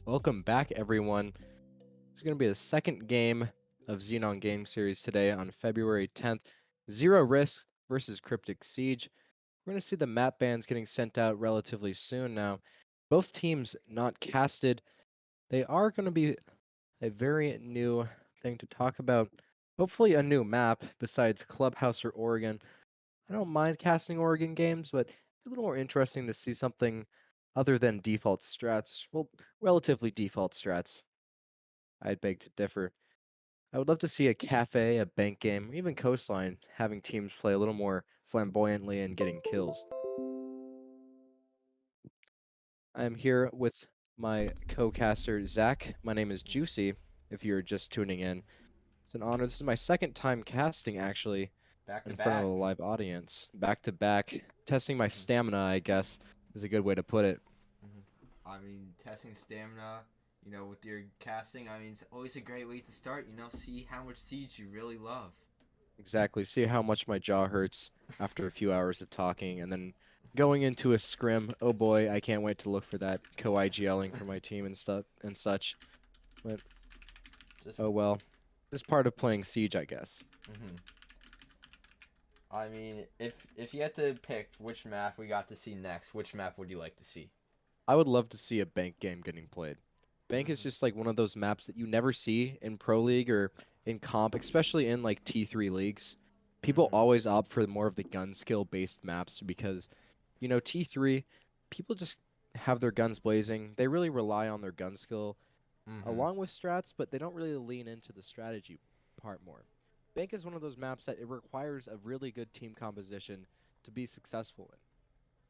Welcome back, everyone. It's going to be the second game of Xenon Game Series today on February 10th. Zero Risk versus Cryptic Siege. We're going to see the map bans getting sent out relatively soon now. Both teams not casted. They are going to be a very new thing to talk about. Hopefully a new map besides Clubhouse or Oregon. I don't mind casting Oregon games, but it's a little more interesting to see something other than default strats. Well, relatively default strats. I'd beg to differ. I would love to see a cafe, a bank game, or even Coastline having teams play a little more flamboyantly and getting kills. I'm here with my co-caster, Zach. My name is Juicy, if you're just tuning in. It's an honor. This is my second time casting, actually, Back to in front of a back. live audience. Back to back. Testing my hmm stamina, I guess, is a good way to put it. I mean, testing stamina, with your casting, it's always a great way to start, see how much siege you really love. Exactly. See how much my jaw hurts after a few hours of talking, and then going into a scrim. Oh boy, I can't wait to look for that co-IGLing for my team and stuff and such. But Just, oh well, this is part of playing Siege, I guess. hmm if you had to pick which map we got to see next, which map would you like to see? I would love to see a bank game getting played. Bank is hmm just like one of those maps that you never see in Pro League or in comp, especially in like T3 leagues. People hmm always opt for more of the gun skill based maps because T3, people just have their guns blazing. They really rely on their gun skill hmm along with strats, but they don't really lean into the strategy part more. Bank is one of those maps that it requires a really good team composition to be successful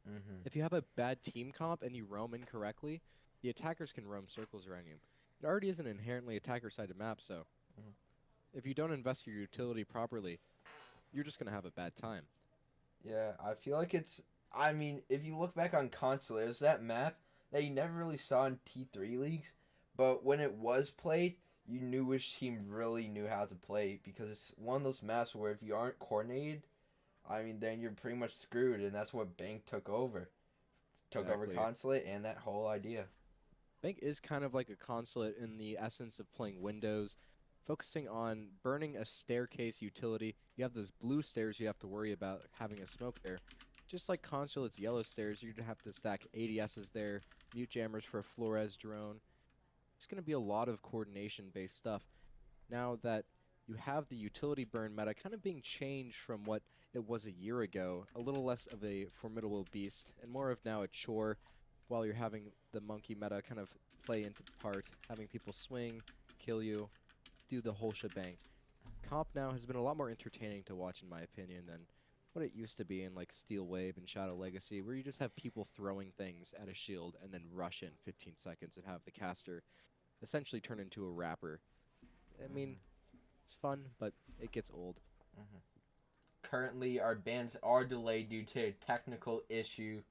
in. hmm If you have a bad team comp and you roam incorrectly, the attackers can roam circles around you. It already is an inherently attacker-sided map, so if you don't invest your utility properly, you're just going to have a bad time. Yeah, I feel like if you look back on console, it was that map that you never really saw in T3 leagues, but when it was played, you knew which team really knew how to play because it's one of those maps where if you aren't coordinated, then you're pretty much screwed, and that's what Bank took over. Took over Exactly. Consulate and that whole idea. Bank is kind of like a consulate in the essence of playing Windows, focusing on burning a staircase utility. You have those blue stairs you have to worry about having a smoke there. Just like consulate's yellow stairs, you'd have to stack ADSs there, mute jammers for a Flores drone. It's going to be a lot of coordination based stuff. Now that you have the utility burn meta kind of being changed from what it was a year ago, a little less of a formidable beast and more of now a chore, while you're having the monkey meta kind of play into part, having people swing, kill you, do the whole shebang. Comp now has been a lot more entertaining to watch in my opinion than what it used to be in like Steel Wave and Shadow Legacy, where you just have people throwing things at a shield and then rush in 15 seconds and have the caster essentially turn into a rapper. I mean, hmm it's fun, but it gets old. hmm Currently, our bans are delayed due to a technical issue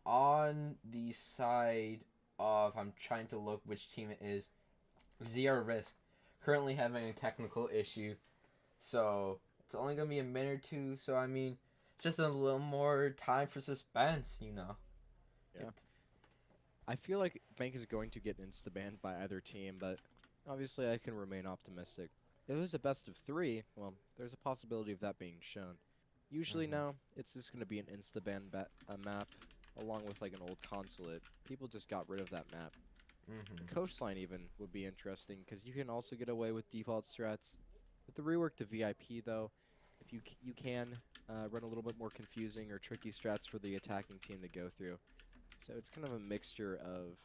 on the side of. I'm trying to look which team it is. Zero Risk currently having a technical issue, so it's only gonna be a minute or two. So just a little more time for suspense. Yeah. It, I feel like Bank is going to get insta-banned by either team, but obviously I can remain optimistic. If it was a best of three, well, there's a possibility of that being shown. Usually hmm now, it's just going to be an insta-ban map, along with like an old consulate. People just got rid of that map. hmm Coastline even would be interesting, because you can also get away with default strats. With the rework to VIP though, if you can run a little bit more confusing or tricky strats for the attacking team to go through. So it's kind of a mixture of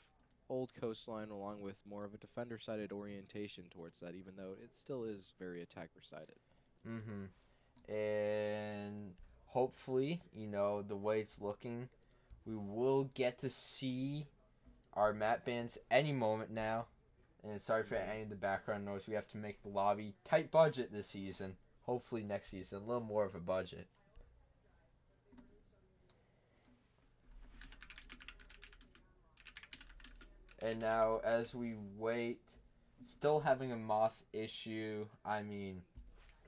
old coastline along with more of a defender-sided orientation towards that, even though it still is very attacker-sided. hmm And hopefully, the way it's looking, we will get to see our map bans any moment now. And sorry for Hmm. any of the background noise. We have to make the lobby tight budget this season. Hopefully next season, a little more of a budget. And now, as we wait, still having a Moss issue.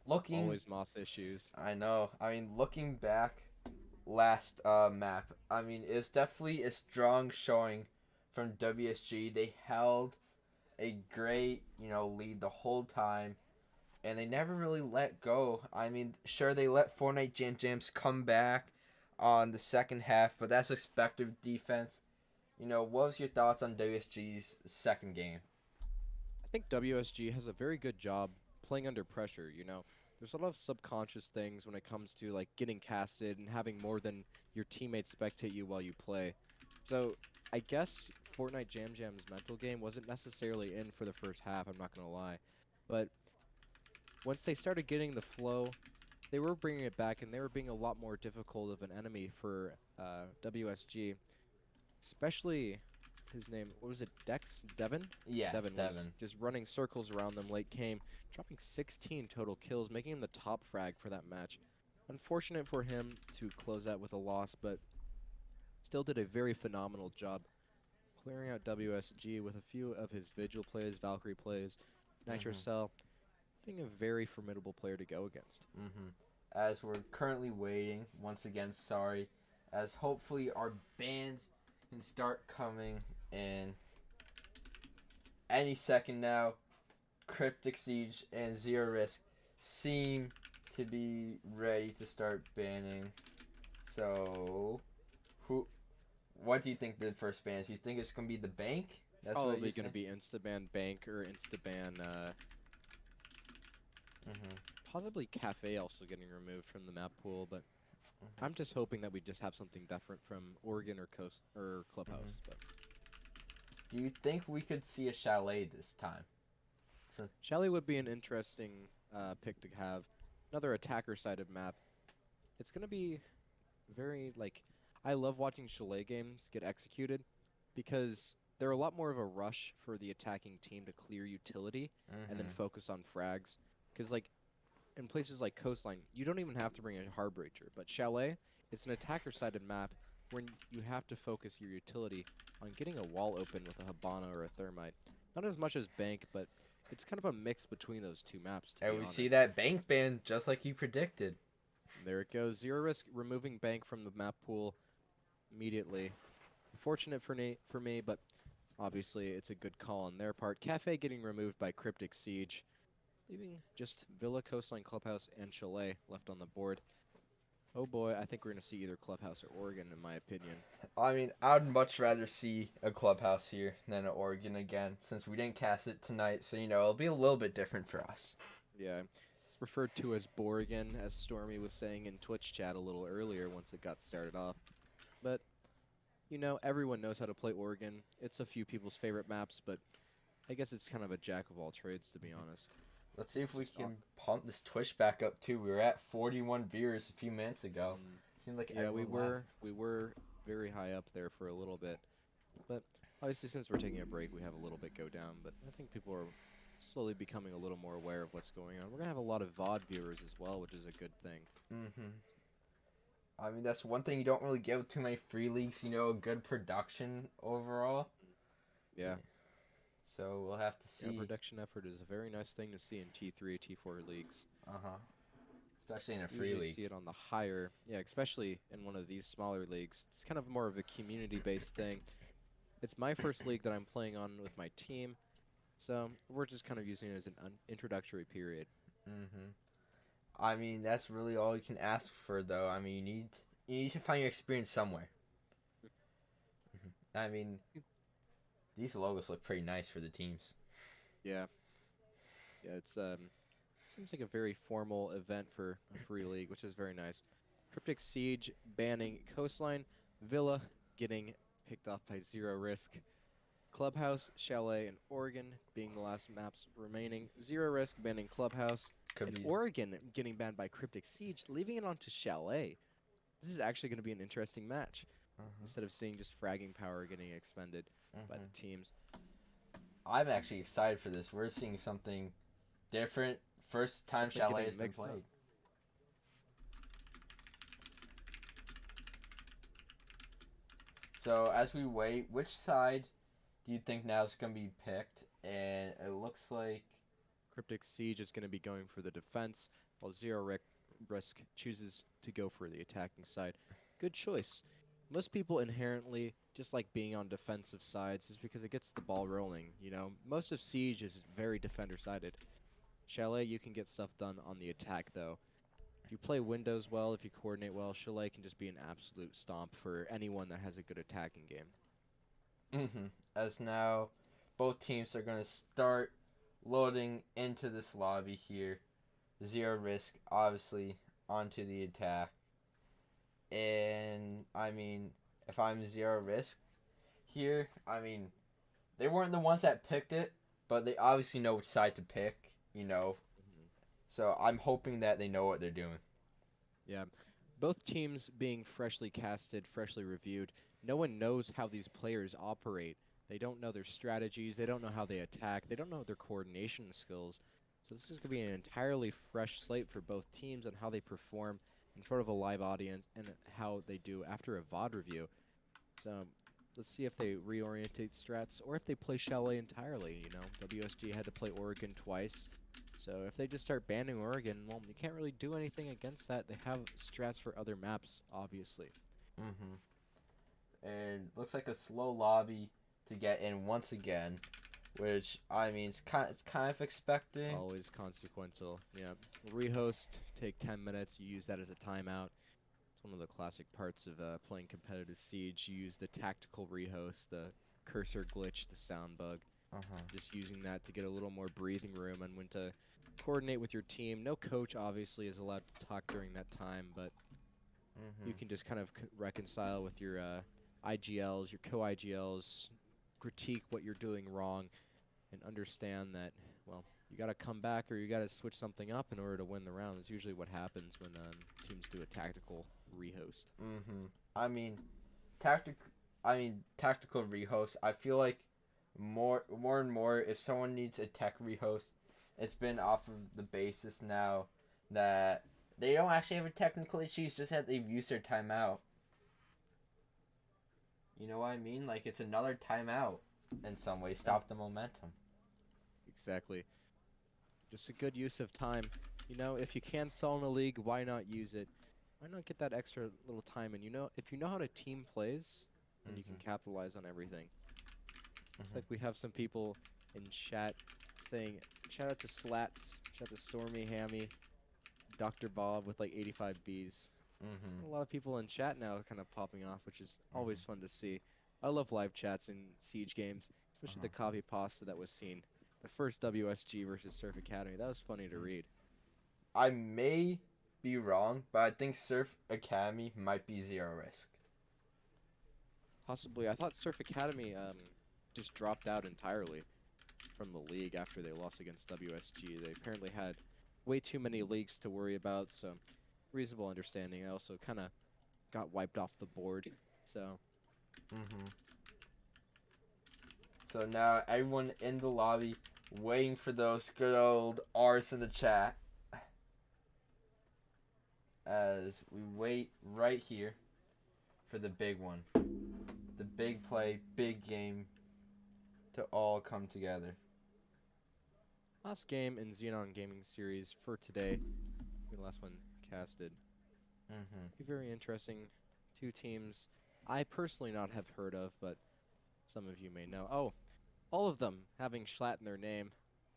Looking. Always Moss issues. I know. Looking back, last map. It was definitely a strong showing from WSG. They held a great, lead the whole time, and they never really let go. I mean, sure, they let Fortnite Jam Jams come back on the second half, but that's expected defense. What was your thoughts on WSG's second game? I think WSG has a very good job playing under pressure, There's a lot of subconscious things when it comes to like getting casted and having more than your teammates spectate you while you play. So I guess Fortnite Jam Jam's mental game wasn't necessarily in for the first half, I'm not gonna lie. But once they started getting the flow, they were bringing it back and they were being a lot more difficult of an enemy for WSG, especially his name, what was it, Dex? Devin? Yeah, Devin was Devin. just running circles around them late game, dropping 16 total kills, making him the top frag for that match. Unfortunate for him to close out with a loss, but still did a very phenomenal job clearing out WSG with a few of his Vigil plays, Valkyrie plays, Nitro Mhm. Cell, being a very formidable player to go against. Mhm. As we're currently waiting, once again, sorry, as hopefully our bands can start coming in any second now. Cryptic Siege and Zero Risk seem to be ready to start banning. So, who? What do you think the first ban is? You think it's gonna be the bank? That's what you're Probably going to saying. be Instaban Bank or Instaban, Mhm. possibly Cafe also getting removed from the map pool, but Mhm. I'm just hoping that we just have something different from Oregon or Coast or Mhm. Clubhouse. But Do you think we could see a chalet this time? So. Shelly would be an interesting pick to have. Another attacker-sided map. It's gonna be very like I love watching Chalet games get executed because they're a lot more of a rush for the attacking team to clear utility and then Mhm. focus on frags. Because like in places like Coastline, you don't even have to bring a Harbreacher, but Chalet, it's an attacker-sided map where you have to focus your utility on getting a wall open with a Habana or a Thermite. Not as much as Bank, but it's kind of a mix between those two maps, to And be we see honest. that bank ban just like you predicted. There it goes. Zero Risk removing Bank from the map pool immediately. Unfortunate for me, but obviously it's a good call on their part. Cafe getting removed by Cryptic Siege, leaving just Villa, Coastline, Clubhouse, and Chalet left on the board. Oh boy, I think we're going to see either Clubhouse or Oregon, in my opinion. I mean, I'd much rather see a clubhouse here than an Oregon again, since we didn't cast it tonight. So it'll be a little bit different for us. Yeah, it's referred to as Borrigan, as Stormy was saying in Twitch chat a little earlier once it got started off. But, everyone knows how to play Oregon. It's a few people's favorite maps, but I guess it's kind of a jack of all trades, to be honest. Let's see if we Just, can pump this Twitch back up too. We were at 41 viewers a few minutes ago. mm, Seemed like yeah, we everyone left. were we were very high up there for a little bit, but obviously since we're taking a break, we have a little bit go down. But I think people are slowly becoming a little more aware of what's going on. We're gonna have a lot of VOD viewers as well, which is a good thing. Mm-hmm. I mean, that's one thing you don't really get with too many free leagues. Good production overall. Yeah, So we'll have to yeah, see. production effort is a very nice thing to see in T3, T4 leagues. Uh huh. Especially in a You free usually see league. it on the higher, yeah, especially in one of these smaller leagues. It's kind of more of a community-based thing. It's my first league that I'm playing on with my team, so we're just kind of using it as an introductory period. Mm-hmm. I mean, that's really all you can ask for, though. I mean, you need to find your experience somewhere. I mean, these logos look pretty nice for the teams. Yeah, yeah, it's seems like a very formal event for a free league, which is very nice. Cryptic Siege banning Coastline, Villa getting picked off by Zero Risk, Clubhouse, Chalet, and Oregon being the last maps remaining. Zero Risk banning Clubhouse, Could and be. Oregon getting banned by Cryptic Siege, leaving it on to Chalet. This is actually going to be an interesting match Uh-huh. instead of seeing just fragging power getting expended by Hmm. the teams. I'm actually excited for this. We're seeing something different. First time Definitely Chalet has getting been mixed up. played. So as we wait, which side do you think now is going to be picked? And it looks like. Cryptic Siege is going to be going for the defense, while Risk chooses to go for the attacking side. Good choice. Most people inherently just like being on defensive sides is because it gets the ball rolling. You know, most of Siege is very defender sided. Chalet, you can get stuff done on the attack though. If you play Windows well, if you coordinate well, Chalet can just be an absolute stomp for anyone that has a good attacking game. As now, both teams are going to start loading into this lobby here. Zero risk, obviously, onto the attack. And, I mean, if I'm zero risk here, I mean, they weren't the ones that picked it, but they obviously know which side to pick, you know. Mhm. So I'm hoping that they know what they're doing. Yeah, both teams being freshly casted, freshly reviewed, no one knows how these players operate. They don't know their strategies, they don't know how they attack, they don't know their coordination skills. So this is going to be an entirely fresh slate for both teams on how they perform in front of a live audience and how they do after a VOD review. So let's see if they reorientate strats or if they play Chalet entirely. You know, WSG had to play Oregon twice. So if they just start banning Oregon, well, you can't really do anything against that. They have strats for other maps, obviously. Mm-hmm. And looks like a slow lobby to get in once again, which I mean it's kind of expecting. Always consequential. Yeah. Rehost, take 10 minutes. You use that as a timeout. It's one of the classic parts of playing competitive Siege. You use the tactical rehost, the cursor glitch, the sound bug. Uh huh. Just using that to get a little more breathing room and when to coordinate with your team. No coach, obviously, is allowed to talk during that time, but you Mhm. can just kind of reconcile with your IGLs, your co-IGLs, critique what you're doing wrong, and understand that, well, you got to come back or you got to switch something up in order to win the round. That's usually what happens when teams do a tactical rehost. Mhm. I mean, tactic. I mean, tactical rehost. I feel like more and more, if someone needs a tech rehost, it's been off of the basis now that they don't actually have a technical issue. It's just that they've used their timeout. You know what I mean? Like it's another timeout in some way. Yeah, Stop the momentum. exactly. Just a good use of time. You know, if you can sell in a league, why not use it? Why not get that extra little time? And you know, if you know how to team plays, then you can Mhm. capitalize on everything. Looks Mhm. like we have some people in chat saying, shout out to Slats, shout out to Stormy Hammy, Dr. Bob with like 85 Bs. Mhm. A lot of people in chat now kind of popping off, which is always Mhm. fun to see. I love live chats in Siege games, Uh especially huh. the copy pasta that was seen. The first WSG versus Surf Academy. That was funny to read. I may be wrong, but I think Surf Academy might be zero risk. Possibly. I thought Surf Academy just dropped out entirely from the league after they lost against WSG. They apparently had way too many leagues to worry about, so reasonable understanding. I also kind of got wiped off the board. So Mm-hmm. So now everyone in the lobby waiting for those good old R's in the chat as we wait right here for the big one. The big play, big game to all come together. last game in Xenon Gaming Series for today. The last one casted. Mm-hmm. Be very interesting. Two teams I personally not have heard of, but some of you may know. Oh, all of them having Schlatt in their name.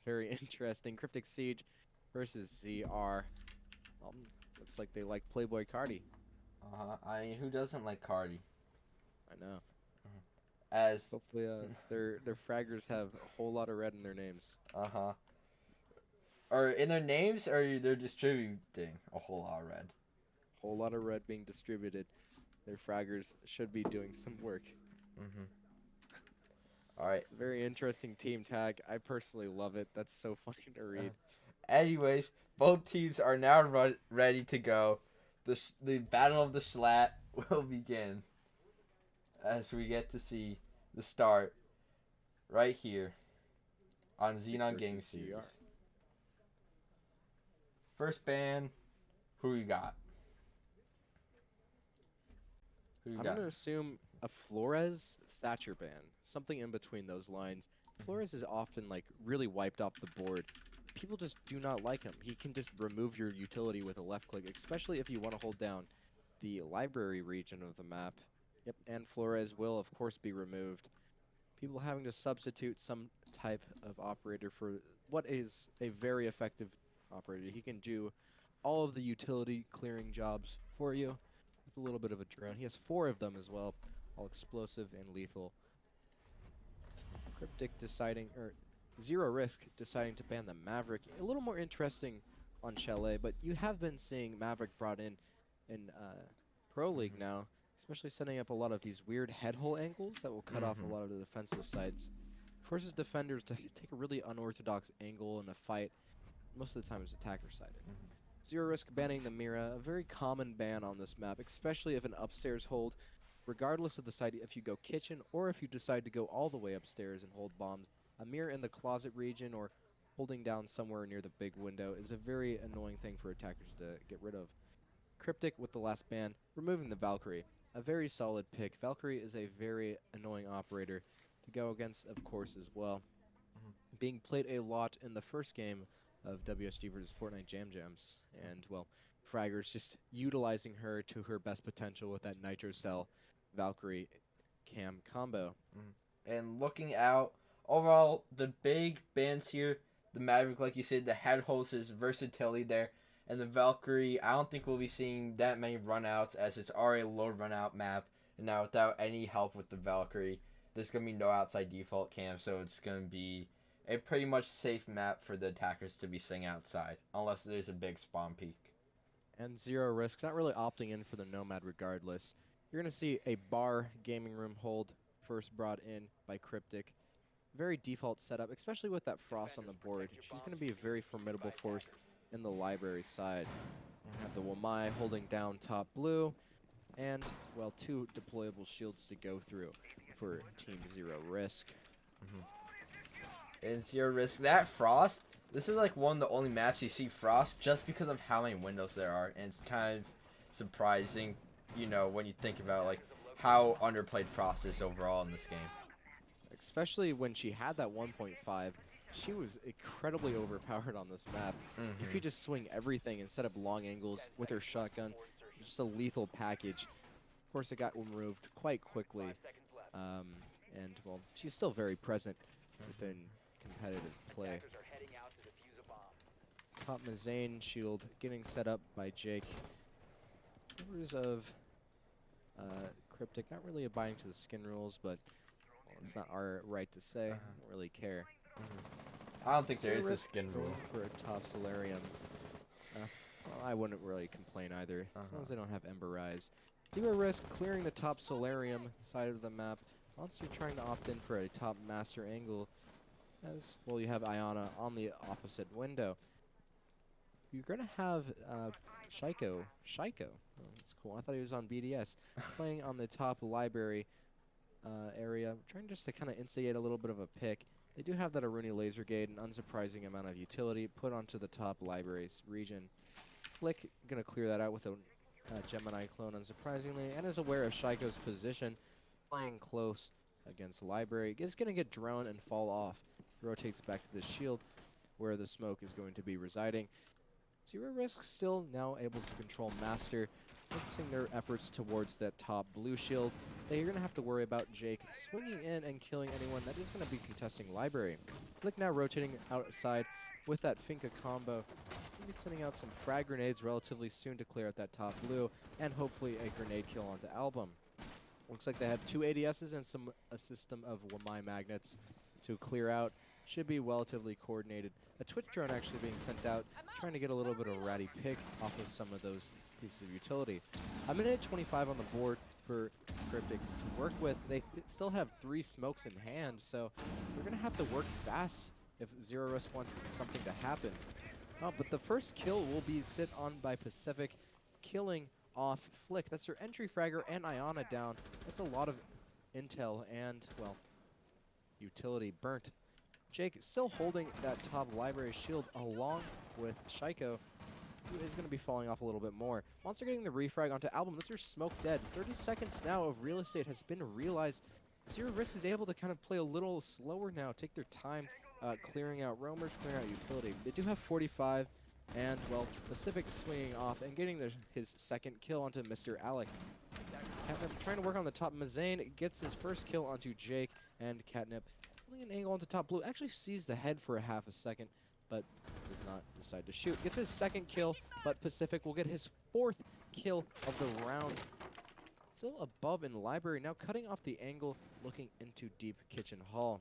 Very interesting. Cryptic Siege versus ZR. Um, looks like they like Playboy Cardi. I mean, who doesn't like Cardi? I know. As Hopefully, their fraggers have a whole lot of red in their names. uh-huh. Or in their names, or they're distributing a whole lot of red. Whole lot of red being distributed. Their fraggers should be doing some work. Mm-hmm. All right. It's a very interesting team tag. I personally love it. That's so funny to read. Anyways, both teams are now ready to go. The battle of the Schlatt will begin as we get to see the start right here on Cryptic Xenon Game versus Series. ZR. First ban, who you got? Who you I'm got? gonna assume a Flores Thatcher ban, something in between those lines. Flores is often like really wiped off the board. People just do not like him. He can just remove your utility with a left click, especially if you want to hold down the library region of the map Yep, and Flores will, of course, be removed. People having to substitute some type of operator for what is a very effective operator. He can do all of the utility clearing jobs for you with a little bit of a drone. He has 4 of them as well, all explosive and lethal. Cryptic deciding, or Zero Risk deciding to ban the Maverick. A little more interesting on Chalet, but you have been seeing Maverick brought in Pro League now, especially setting up a lot of these weird head hole angles that will cut off a Mm-hmm. lot of the defensive sides. Forces defenders to take a really unorthodox angle in a fight. Most of the time it's attacker sided. Zero Risk banning the Mira, a very common ban on this map, especially if an upstairs hold, regardless of the side, if you go kitchen or if you decide to go all the way upstairs and hold bombs, a Mira in the closet region or holding down somewhere near the big window is a very annoying thing for attackers to get rid of. Cryptic with the last ban, removing the Valkyrie. A very solid pick. Valkyrie is a very annoying operator to go against, of course, as well. Being played a lot in the first game of WSG versus Fortnite Jam Jams, and well, Fragger's just utilizing her to her best potential with that Nitro Cell Valkyrie cam combo. And looking out, overall, the big bands here, the Maverick, like you said, the head host, his versatility there, and the Valkyrie, I don't think we'll be seeing that many runouts as it's already a low runout map. And now without any help with the Valkyrie, there's going to be no outside default cam, so it's going to be a pretty much safe map for the attackers to be sitting outside, unless there's a big spawn peak. And Zero Risk, not really opting in for the Nomad regardless. You're going to see a bar gaming room hold first brought in by Cryptic. Very default setup, especially with that Frost on the board. She's going to be a very formidable force in the library side. You have the Wamai holding down top blue, and, well, 2 deployable shields to go through for Team Zero Risk. And Zero Risk, that Frost, this is like one of the only maps you see Frost just because of how many windows there are. And it's kind of surprising, when you think about like how underplayed Frost is overall in this game. Especially when she had that 1.5, she was incredibly overpowered on this map. You could just swing everything and set up long angles with her shotgun. Just a lethal package. Of course, it got removed quite quickly. And, well, she's still very present within competitive play. Top Mazane shield getting set up by Jake. Members of Cryptic not really abiding to the skin rules, but well, it's not our right to say. Don't really care. I don't think there Zero is a Risk skin going rule. for a top Solarium. Well, I wouldn't really complain either, as long as they don't have Ember Eyes. Zero Risk clearing the top Solarium side of the map. Monster trying to opt in for a top Master angle. As, well, you have Iana on the opposite window. You're going to have Shiko. Oh, that's cool. I thought he was on BDS. Playing on the top library area. Trying just to kind of instigate a little bit of a pick. They do have that Aruni laser gate, an unsurprising amount of utility put onto the top library's region. Flick going to clear that out with a Gemini clone, unsurprisingly, and is aware of Shiko's position. Playing close against library. Is going to get drone and fall off. Rotates back to the shield where the smoke is going to be residing. Zero Risk still now able to control Master, focusing their efforts towards that top blue shield. They're going to have to worry about Jake swinging in and killing anyone that is going to be contesting library. Flick now rotating outside with that Finka combo. Going to be sending out some frag grenades relatively soon to clear out that top blue, and hopefully a grenade kill onto Album. Looks like they have 2 ADSs and a system of Wamai magnets to clear out. Should be relatively coordinated. A Twitch drone actually being sent out, trying to get a little bit of a ratty pick off of some of those pieces of utility. A minute 25 on the board for Cryptic to work with. They still have 3 smokes in hand, so they're going to have to work fast if Zero Risk wants something to happen. Oh, but the first kill will be sit on by Pacific, killing off Flick. That's their entry fragger and Iana down. That's a lot of intel and, well, utility burnt. Jake still holding that top library shield along with Shiko, who is going to be falling off a little bit more. Monster getting the refrag onto Album. That's your smoke dead. 30 seconds now of real estate has been realized. Zero Risk is able to kind of play a little slower now, take their time clearing out roamers, clearing out utility. They do have 45, and, well, Pacific swinging off and getting his second kill onto Mr. Alec. Catnip trying to work on the top. Mazane gets his first kill onto Jake, and Catnip holding an angle onto top blue. Actually sees the head for a half a second, but does not decide to shoot. Gets his second kill, but Pacific will get his fourth kill of the round. Still above in library, now cutting off the angle, looking into deep kitchen hall.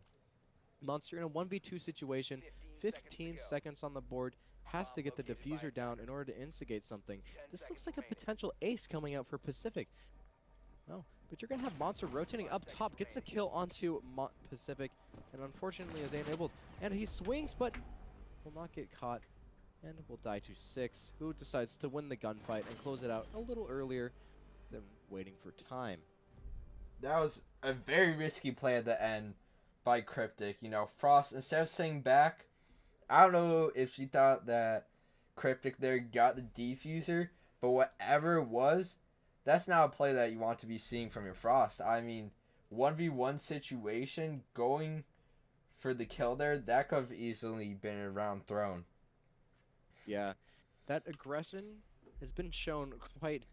Monster in a 1v2 situation, 15 seconds on the board, has to get the diffuser down in order to instigate something. This looks like a potential ace coming out for Pacific. Oh, but you're going to have Monster rotating up top, gets a kill onto Pacific, and unfortunately is unable, and he swings, but will not get caught, and will die to 6, who decides to win the gunfight and close it out a little earlier than waiting for time. That was a very risky play at the end by Cryptic. You know, Frost, instead of sitting back, I don't know if she thought that Cryptic there got the defuser, but whatever it was, that's not a play that you want to be seeing from your Frost. I mean, 1v1 situation, going for the kill there, that could have easily been a round thrown. Yeah, that aggression has been shown quite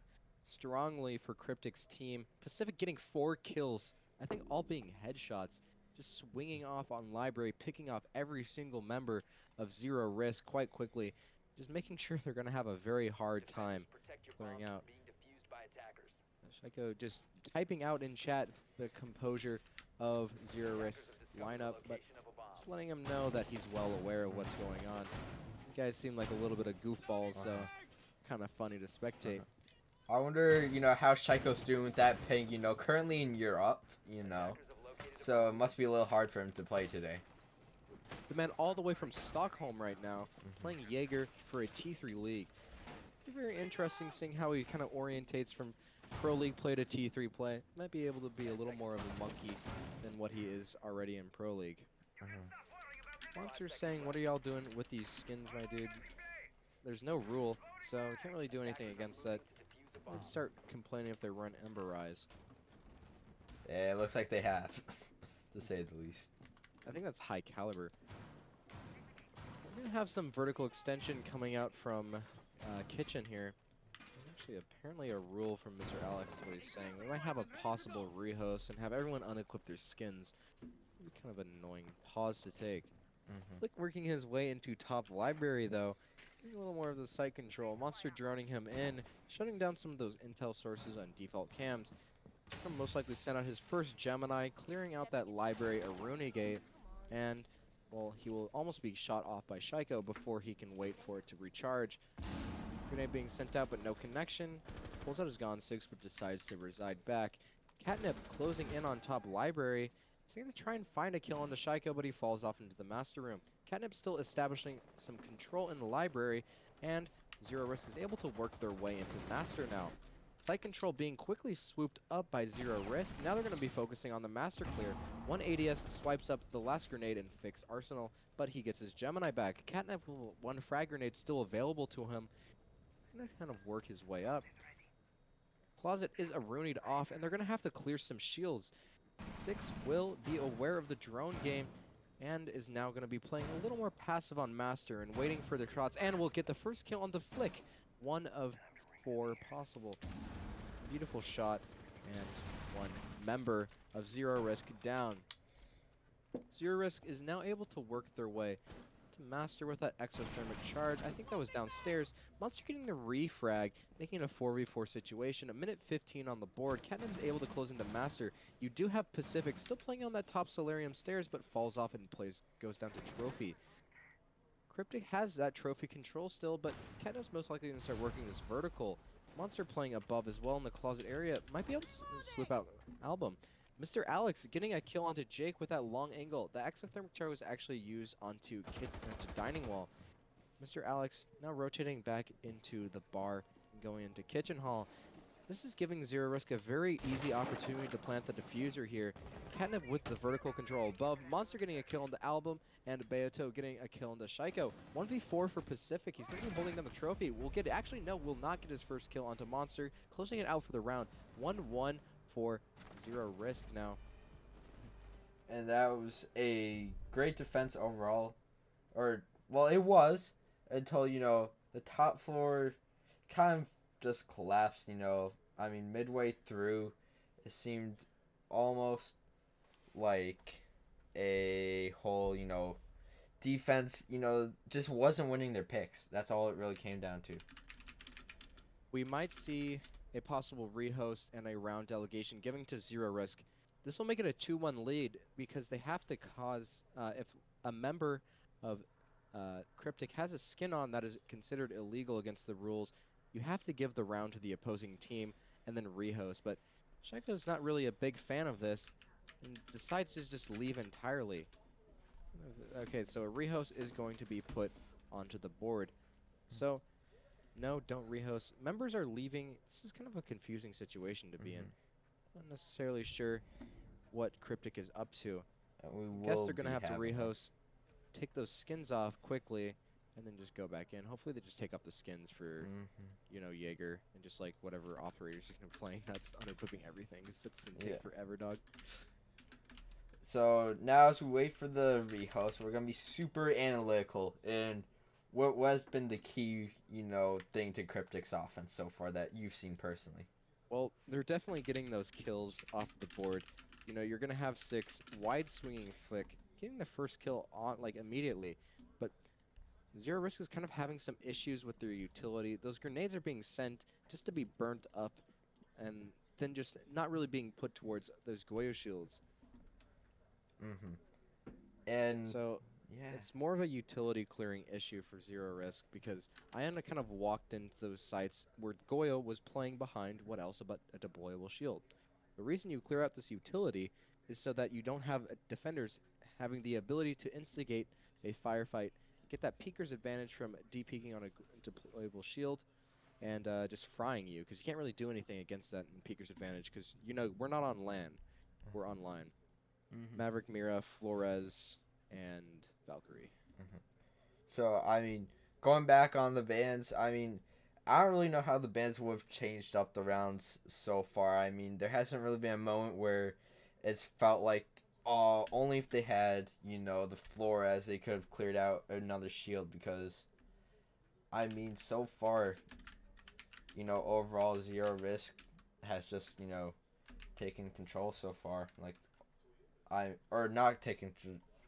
strongly for Cryptic's team. Pacific getting 4 kills, I think all being headshots, just swinging off on library, picking off every single member of Zero Risk quite quickly, just making sure they're going to have a very hard time clearing out. Shaiko just typing out in chat the composure of Zero Risk's lineup, but just letting him know that he's well aware of what's going on. These guys seem like a little bit of goofballs, so kind of funny to spectate. I wonder, you know, how Shaiko's doing with that ping, you know, currently in Europe, you know. So it must be a little hard for him to play today. The man all the way from Stockholm right now, playing Jaeger for a T3 league. It's very interesting seeing how he kind of orientates from Pro League play to T3 play. Might be able to be a little more of a monkey than what he is already in Pro League. Monster's saying, what are y'all doing with these skins, my dude? There's no rule, so we can't really do anything against that. Let's start complaining if they run Ember Eyes. Yeah, it looks like they have, to say the least. I think that's high caliber. We're going to have some vertical extension coming out from Kitchen here. Actually, apparently a rule from Mr. Alex is what he's saying. We might have a possible rehost and have everyone unequip their skins. It'd be kind of an annoying pause to take. Flick working his way into top library, though. Getting a little more of the site control. Monster droning him in, shutting down some of those intel sources on default cams. He'll most likely send out his first Gemini, clearing out that library Aruni gate, and, well, he will almost be shot off by Shaiko before he can wait for it to recharge. Grenade being sent out, but no connection. Pulls out his Gon 6, but decides to reside back. Catnip closing in on top library. He's going to try and find a kill onto Shaiko, but he falls off into the master room. Catnip still establishing some control in the library, and Zero Risk is able to work their way into master now. Site control being quickly swooped up by Zero Risk. Now they're going to be focusing on the master clear. One ADS swipes up the last grenade and fix Arsenal, but he gets his Gemini back. Catnip, one frag grenade still available to him. Going to kind of work his way up. Closet is Aruni'd off, and they're going to have to clear some shields. 6 will be aware of the drone game and is now going to be playing a little more passive on Master and waiting for the shots, and will get the first kill on the Flick. 1 of 4 possible. Beautiful shot, and 1 member of Zero Risk down. Zero Risk is now able to work their way to Master with that exothermic charge. I think that was downstairs. Monster getting the refrag, making it a 4v4 situation. A minute 15 on the board. Catnip is able to close into Master. You do have Pacific still playing on that top Solarium stairs, but falls off and goes down to Trophy. Cryptic has that Trophy control still, but Catnip's most likely going to start working this vertical. Monster playing above as well in the closet area. Might be able to swoop out Album. Mr. Alex getting a kill onto Jake with that long angle. The exothermic charge was actually used onto Dining Wall. Mr. Alex now rotating back into the bar and going into Kitchen Hall. This is giving Zero Risk a very easy opportunity to plant the diffuser here. Catnip with the vertical control above. Monster getting a kill on the Album, and Beato getting a kill on the Shaiko. 1v4 for Pacific. He's going to be holding down the trophy. Will not get his first kill onto Monster. Closing it out for the round. 1-1 for Zero Risk now. And that was a great defense overall. Well, it was until, you know, the top floor kind of just collapsed, you know. I mean, midway through, It seemed almost like a whole, defense, just wasn't winning their picks. That's all it really came down to. We might see a possible rehost and a round delegation giving to zero risk. This will make it a 2-1 lead because they have to cause if a member of Cryptic has a skin on that is considered illegal against the rules, you have to give the round to the opposing team and then rehost. But Shaco's not really a big fan of this and decides to just leave entirely. Okay, so a rehost is going to be put onto the board. So no, don't rehost. Members are leaving. This is kind of a confusing situation to be in. Mm-hmm. Not necessarily sure what Cryptic is up to. And we I guess will they're going to be have to having one. rehost, take those skins off quickly, and then just go back in. Hopefully they just take off the skins for, Mm-hmm. Jaeger, and just like whatever operators are going to be playing, not just unequipping everything, because that's going to Yeah. take forever, dog. So now, as we wait for the rehost, we're gonna be super analytical in what has been the key, thing to Cryptic's offense so far that you've seen personally. Well, they're definitely getting those kills off the board. You're going to have 6 wide swinging flick, getting the first kill on like immediately. But Zero Risk is kind of having some issues with their utility. Those grenades are being sent just to be burnt up and then just not really being put towards those Goyo shields. Mm-hmm. And So yeah. it's more of a utility clearing issue for Zero Risk because Iona kind of walked into those sites where Goyo was playing behind what else but a deployable shield. The reason you clear out this utility is so that you don't have defenders having the ability to instigate a firefight, get that peeker's advantage from de-peeking on a deployable shield, and just frying you, because you can't really do anything against that in peeker's advantage, because, we're not on land, we're online. Mm-hmm. Maverick, Mira, Flores, and Valkyrie. Mm-hmm. So I mean, going back on the bands, I mean, I don't really know how the bands would have changed up the rounds so far. I mean, there hasn't really been a moment where it's felt like only if they had, the Flores, they could have cleared out another shield because I mean, so far, overall zero risk has just, taken control so far. Like or not taken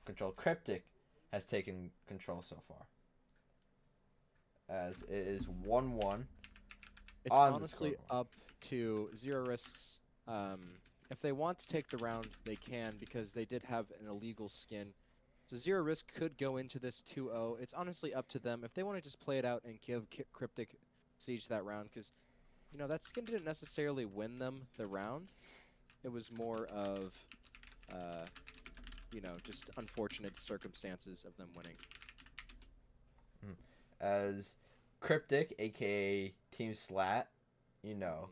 control. Cryptic has taken control so far, as it is 1-1 It's on the honestly scoreboard. up to Zero Risks. If they want to take the round, they can, because they did have an illegal skin. So Zero Risk could go into this 2-0. It's honestly up to them if they want to just play it out and give Cryptic Siege that round, because, that skin didn't necessarily win them the round. It was more of, uh, just unfortunate circumstances of them winning. As Cryptic, aka Team Slat, Mhm.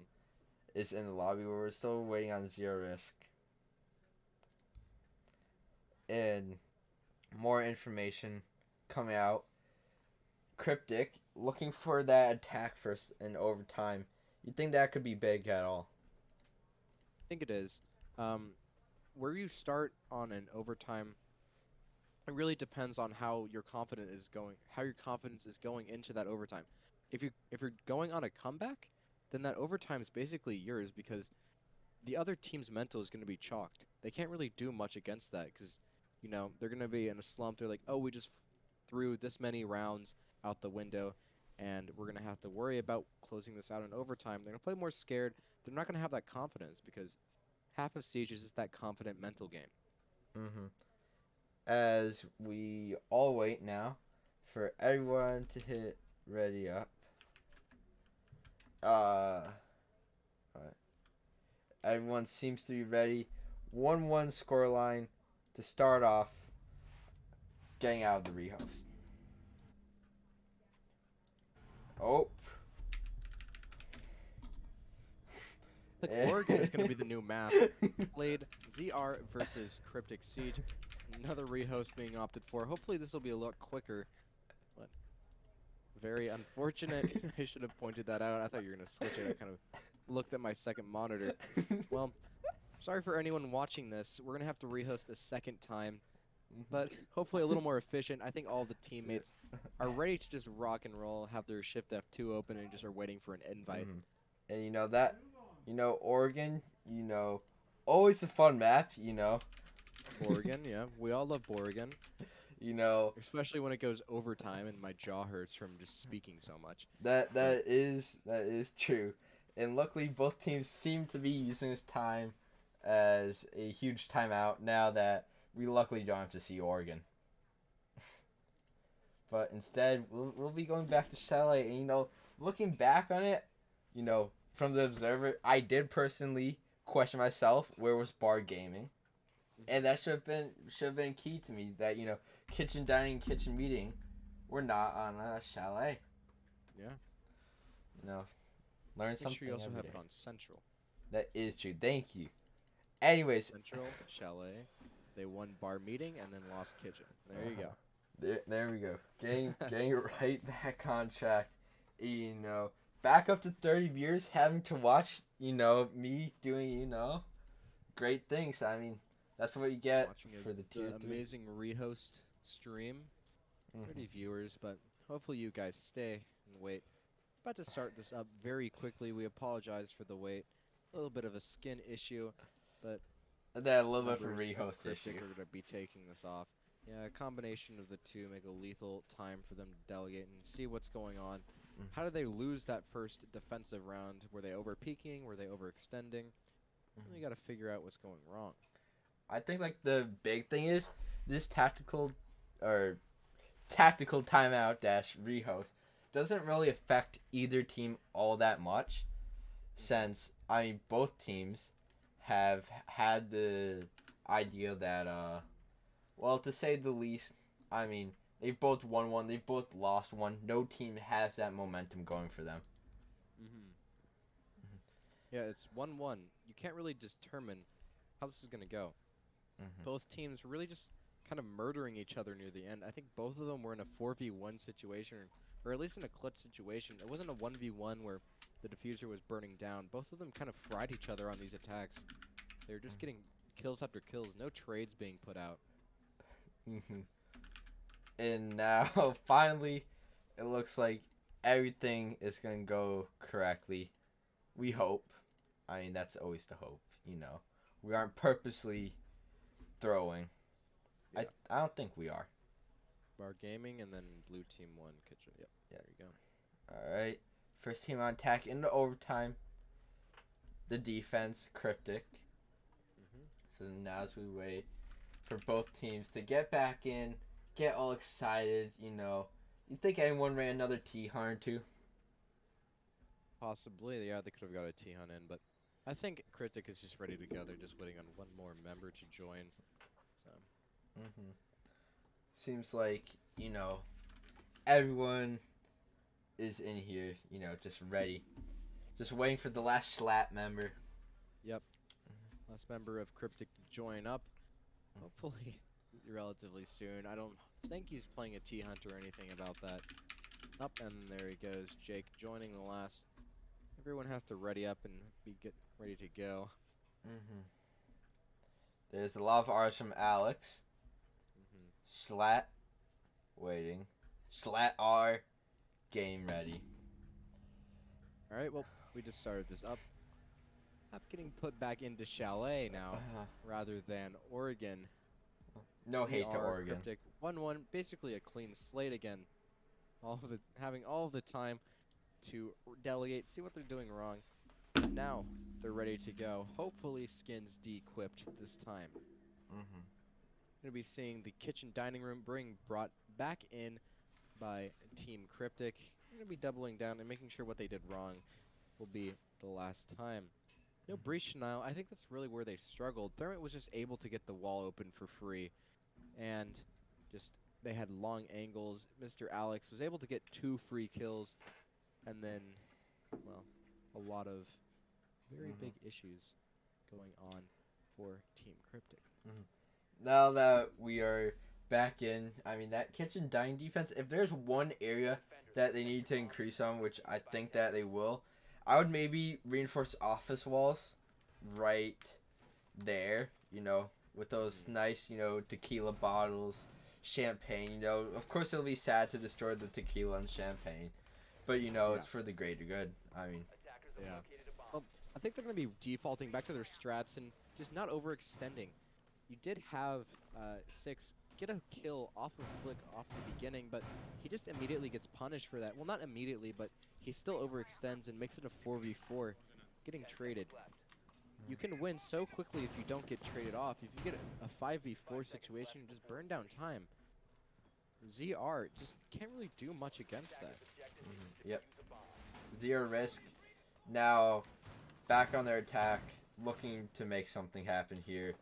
is in the lobby where we're still waiting on zero risk. And more information coming out. Cryptic looking for that attack first in overtime. You think that could be big at all? I think it is. Um, where you start on an overtime, it really depends on how your confidence is going into that overtime. If you're going on a comeback, then that overtime is basically yours, because the other team's mental is going to be chalked. They can't really do much against that because, they're going to be in a slump. They're like, oh, we just threw this many rounds out the window, and we're going to have to worry about closing this out in overtime. They're going to play more scared. They're not going to have that confidence because half of Sieges is that confident mental game. Mm-hmm. As we all wait now for everyone to hit ready up. Alright. Everyone seems to be ready. 1-1 scoreline to start off getting out of the rehost. Oh. Like Oregon is going to be the new map. Played ZR versus Cryptic Siege. Another rehost being opted for. Hopefully this will be a lot quicker, but very unfortunate. I should have pointed that out. I thought you were going to switch it. I kind of looked at my second monitor. Well, sorry for anyone watching this. We're going to have to rehost a second time, but hopefully a little more efficient. I think all the teammates are ready to just rock and roll, have their Shift F2 open, and just are waiting for an invite. And that, Oregon, You know, always a fun map. You know, Oregon, yeah, we all love Oregon, you know especially when it goes overtime and my jaw hurts from just speaking so much. that But that is true, and luckily both teams seem to be using this time as a huge timeout now that we luckily don't have to see Oregon. But instead, we'll be going back to Chalet, and looking back on it, from the observer, I did personally question myself where was bar gaming, and that should have been key to me that kitchen dining, kitchen meeting, we're not on a Chalet. yeah, You know, learn make sure something you also every have day. it on Central. That is true. Thank you. Anyways, Central, Chalet, they won bar meeting and then lost kitchen. There you go. there we go. Getting it right back on track. Back up to 30 viewers, having to watch, me doing, great things. I mean, that's what you get Watching for the tier the 3. amazing rehost stream. 30 viewers, but hopefully you guys stay and wait. About to start this up very quickly. We apologize for the wait. A little bit of a skin issue, but And then a little bit of a members of rehost Cryptic issue. are going to be taking this off. Yeah, a combination of the two make a lethal time for them to delegate and see what's going on. How did they lose that first defensive round? Were they over peaking? Were they overextending? You got to figure out what's going wrong. I think like the big thing is this tactical timeout dash rehost doesn't really affect either team all that much, since I mean both teams have had the idea that well, to say the least, I mean they've both won one, they've both lost one. No team has that momentum going for them. Yeah, it's 1-1. You can't really determine how this is going to go. Both teams really just kind of murdering each other near the end. I think both of them were in a 4v1 situation, or at least in a clutch situation. It wasn't a 1v1 where the diffuser was burning down. Both of them kind of fried each other on these attacks. They were just getting kills after kills, no trades being put out. And now finally, it looks like everything is gonna go correctly. We hope. I mean, that's always the hope. We aren't purposely throwing. Yeah. I don't think we are. Bar Gaming and then blue team 1 kitchen. Yep. Yeah. There you go. All right. First team on attack into overtime. The defense, Cryptic. So now as we wait for both teams to get back in, get all excited, you think anyone ran another T-Hunt or two? Possibly, yeah, they could have got a T-Hunt in, but I think Cryptic is just ready to go. They're just waiting on one more member to join. So. Seems like, everyone is in here, just ready. Just waiting for the last Schlatt member. Yep. Last member of Cryptic to join up. Hopefully relatively soon. I don't think he's playing a T-Hunt or anything about that. Up, and there he goes. Jake joining the last. Everyone has to ready up and get ready to go. There's a lot of R's from Alex. Schlatt, waiting. Schlatt R, game ready. Alright, well, we just started this up. I'm getting put back into Chalet now, rather than Oregon. No hate to Oregon. Cryptic 1-1, basically a clean slate again. Having all of the time to delegate, see what they're doing wrong. And now they're ready to go. Hopefully skins de-equipped this time. Gonna be seeing the kitchen dining room brought back in by Team Cryptic. We're gonna be doubling down and making sure what they did wrong will be the last time. No breach denial. I think that's really where they struggled. Thermite was just able to get the wall open for free, and just they had long angles. Mr. Alex was able to get 2 free kills, and then, well, a lot of very big issues going on for Team Cryptic. Now that we are back in, I mean, that kitchen dining defense, if there's one area that they need to increase on, which I think that they will, I would maybe reinforce office walls right there, with those nice, tequila bottles, champagne, Of course, it'll be sad to destroy the tequila and champagne, but, it's for the greater good. I mean, Yeah. Well, I think they're going to be defaulting back to their strats and just not overextending. You did have Six get a kill off of Flick off the beginning, but he just immediately gets punished for that. Well, not immediately, but he still overextends and makes it a 4v4, getting traded. You can win so quickly if you don't get traded off. If you get a 5v4 situation, you just burn down time. ZR just can't really do much against that. Yep. Zero risk. Now, back on their attack, looking to make something happen here.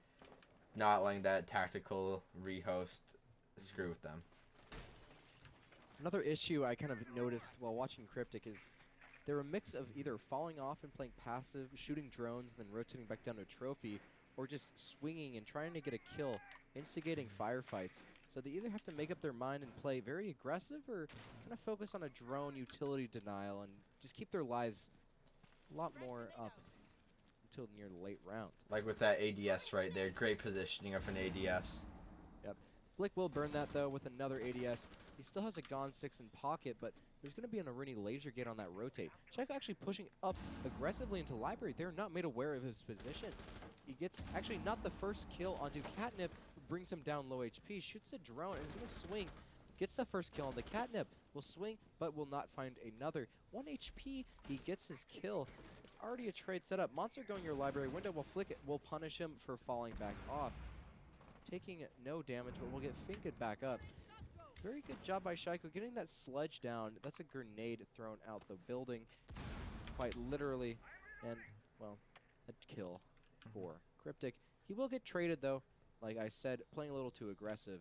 Not letting that tactical rehost screw with them. Another issue I kind of noticed while watching Cryptic is they're a mix of either falling off and playing passive, shooting drones, then rotating back down to trophy, or just swinging and trying to get a kill, instigating firefights. So they either have to make up their mind and play very aggressive or kind of focus on a drone utility denial and just keep their lives a lot more up until near the late round. Like with that ADS right there. Great positioning of an ADS. Yep. Flick will burn that though with another ADS. He still has a Gon 6 in pocket, but there's going to be an Arini laser gate on that rotate. Shaco actually pushing up aggressively into library. They're not made aware of his position. He gets actually not the first kill onto Catnip, brings him down low HP, shoots the drone, and is going to swing. Gets the first kill on the Catnip. Will swing, but will not find another. 1 HP, he gets his kill. It's already a trade set up. Monster going your library window will flick it, will punish him for falling back off. Taking no damage, but will get fingered back up. Very good job by Shaiko getting that sledge down. That's a grenade thrown out the building, quite literally. And, well, a kill for Cryptic. He will get traded, though. Like I said, playing a little too aggressive.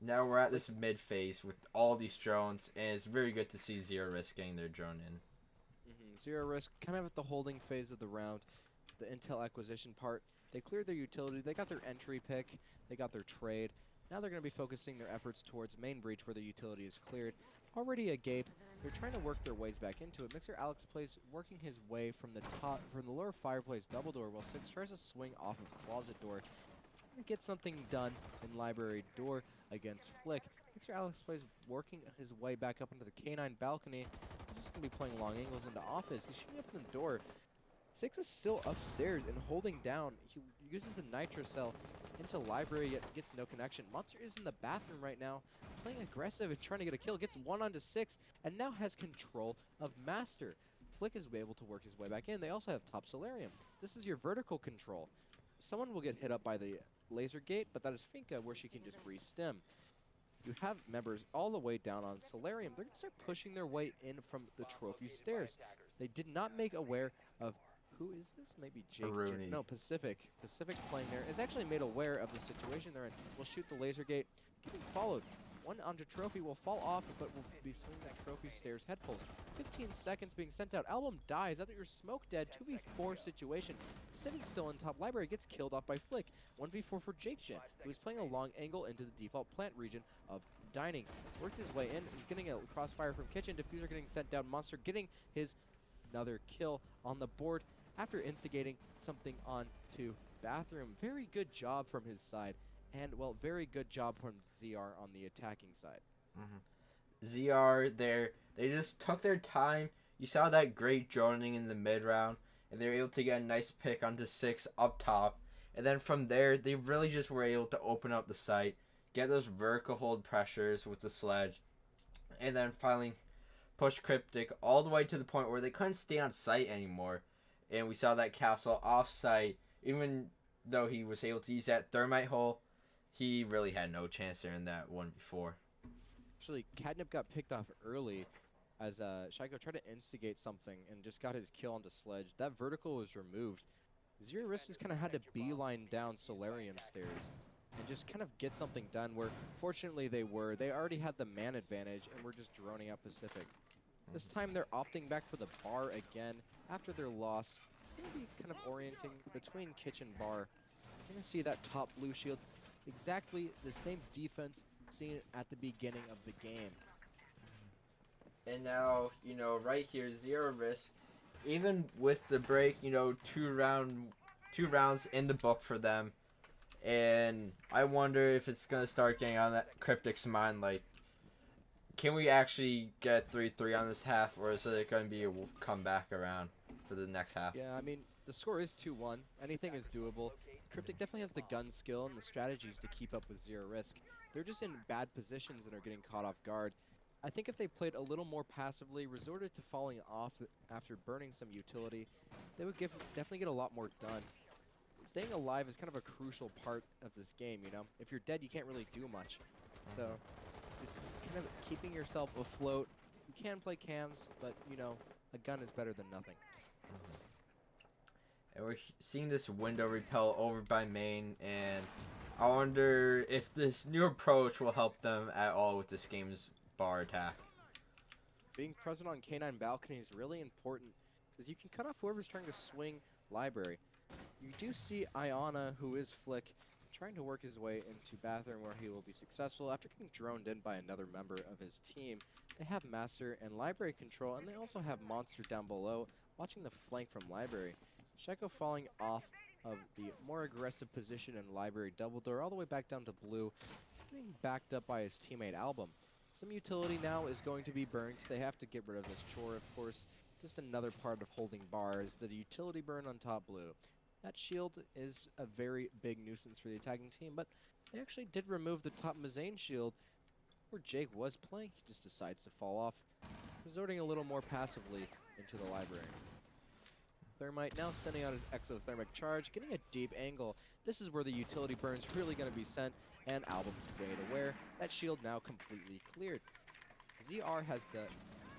Now we're at this mid phase with all these drones, and it's very good to see Zero Risk getting their drone in. Zero Risk, kind of at the holding phase of the round, the intel acquisition part. They cleared their utility. They got their entry pick. They got their trade. Now they're going to be focusing their efforts towards main breach where the utility is cleared. Already a gape. They're trying to work their ways back into it. Mixer Alex plays working his way from the top, from the lower fireplace double door, while Six tries to swing off of closet door. And get something done in library door against Flick. Mixer Alex plays working his way back up into the K9 balcony. He's just going to be playing long angles into office. He's shooting up in the door. Six is still upstairs and holding down. He uses the nitro cell into library, yet gets no connection. Monster is in the bathroom right now, playing aggressive and trying to get a kill. Gets one onto Six, and now has control of Master. Flick is able to work his way back in. They also have top Solarium. This is your vertical control. Someone will get hit up by the laser gate, but that is Finka, where she can just re-stem. You have members all the way down on Solarium. They're going to start pushing their way in from the trophy stairs. They did not make aware of who is this? Maybe Jake. No, Pacific. Pacific playing there is actually made aware of the situation they're in. Will shoot the laser gate. Getting followed. One onto trophy will fall off, but will be swinging that trophy stairs head pulse. 15 seconds being sent out. Album dies. I thought you were smoke dead. 2v4 situation. Sitting still in top library gets killed off by Flick. 1v4 for Jake Jen, who is playing a long angle into the default plant region of dining. Works his way in. He's getting a crossfire from kitchen. Diffuser getting sent down. Monster getting his another kill on the board after instigating something onto bathroom. Very good job from his side. And, well, very good job from ZR on the attacking side. ZR, they just took their time. You saw that great droning in the mid round, and they were able to get a nice pick onto Six up top. And then from there, they really just were able to open up the site, get those vertical hold pressures with the sledge, and then finally push Cryptic all the way to the point where they couldn't stay on site anymore. And we saw that castle off site, even though he was able to use that thermite hole, he really had no chance there in that 1v4. Actually, Catnip got picked off early as Shaiko tried to instigate something and just got his kill on the sledge. That vertical was removed. Zero Risk just kind of had to beeline down Solarium stairs and just kind of get something done where, fortunately, they already had the man advantage and were just droning out Pacific. This time they're opting back for the bar again after their loss. It's going to be kind of orienting between kitchen bar. You're going to see that top blue shield. Exactly the same defense seen at the beginning of the game. And now, right here, Zero Risk, even with the break, two rounds in the book for them. And I wonder if it's going to start getting on that Cryptic's mind, like, can we actually get 3-3 on this half, or is it going to be a comeback around? for the next half. Yeah, I mean, the score is 2-1. Anything is doable. Cryptic definitely has the gun skill and the strategies to keep up with Zero Risk. They're just in bad positions and are getting caught off guard. I think if they played a little more passively, resorted to falling off after burning some utility, they would definitely get a lot more done. Staying alive is kind of a crucial part of this game, you know? If you're dead, you can't really do much. So, just kind of keeping yourself afloat. You can play cams, but, you know, a gun is better than nothing. And we're seeing this window repel over by main, and I wonder if this new approach will help them at all with this game's bar attack. Being present on K9 balcony is really important because you can cut off whoever's trying to swing library. You do see Iona, who is Flick, trying to work his way into bathroom where he will be successful after getting droned in by another member of his team. They have Master and Library control, and they also have Monster down below watching the flank from Library. Sheko falling off of the more aggressive position in Library double door all the way back down to blue, getting backed up by his teammate Album. Some utility now is going to be burnt. They have to get rid of this chore, of course. Just another part of holding bars, the utility burn on top blue. That shield is a very big nuisance for the attacking team, but they actually did remove the top Mazane shield where Jake was playing. He just decides to fall off, resorting a little more passively into the library. Thermite now sending out his exothermic charge, getting a deep angle. This is where the utility burn's really going to be sent, and Album's made aware. That shield now completely cleared. ZR has the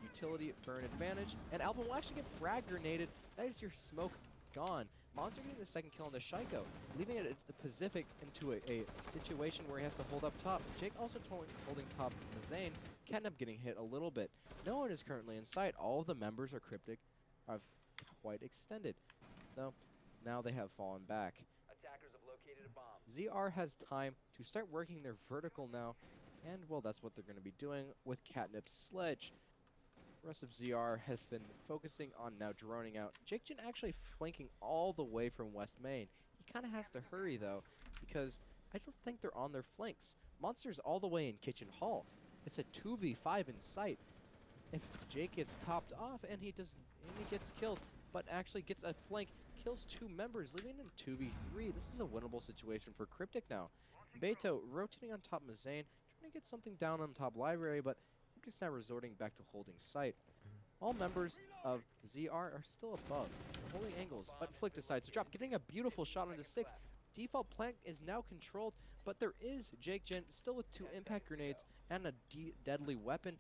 utility burn advantage, and Album will actually get frag grenaded. That is your smoke gone. Monster getting the second kill on the Shiko, leaving it at the Pacific into a situation where he has to hold up top. Jake also holding top Mazane. Catnap getting hit a little bit. No one is currently in sight. All of the members are Cryptic, are quite extended. So now they have fallen back. Attackers have located a bomb. ZR has time to start working their vertical now, and well, that's what they're going to be doing with Catnip's sledge. The rest of ZR has been focusing on now droning out. Jakejin actually flanking all the way from West Main. He kind of has to hurry though, because I don't think they're on their flanks. Monster's all the way in Kitchen Hall. It's a 2v5 in sight. If Jake gets popped off and he gets killed, but actually gets a flank, kills two members, leaving him 2v3. This is a winnable situation for Cryptic now. Beto rotating on top Mazane, trying to get something down on top library, but Cryptic's now resorting back to holding sight. All members of ZR are still above, holding angles, but Flick decides to drop, getting a beautiful shot onto 6. Default plant is now controlled, but there is Jake Gent still with 2 impact grenades and a deadly weapon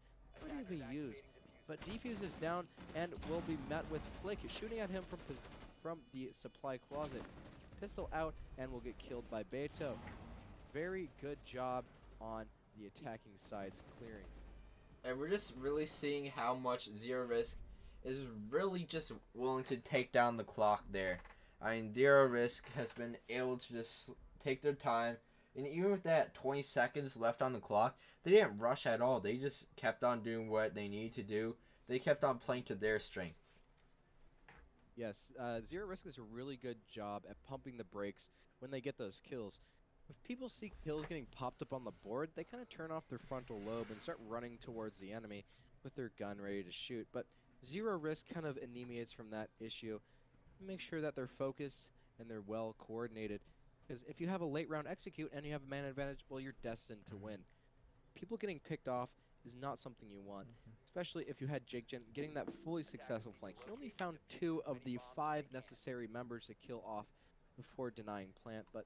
ready to be used. But Defuse is down and will be met with Flick shooting at him from the supply closet. Pistol out and will get killed by Beto. Very good job on the attacking side's clearing. And we're just really seeing how much Zero Risk is really just willing to take down the clock there. I mean, Zero Risk has been able to just take their time, and even with that 20 seconds left on the clock, they didn't rush at all. They just kept on doing what they needed to do. They kept on playing to their strength. Yes, Zero Risk does a really good job at pumping the brakes when they get those kills. If people see kills getting popped up on the board, they kind of turn off their frontal lobe and start running towards the enemy with their gun ready to shoot. But Zero Risk kind of anemiates from that issue. Make sure that they're focused and they're well coordinated. Because if you have a late round execute and you have a man advantage, well, you're destined to win. People getting picked off is not something you want, especially if you had Jake Gent getting that fully successful flank. He only found 2 of the 5 necessary members to kill off before denying plant, but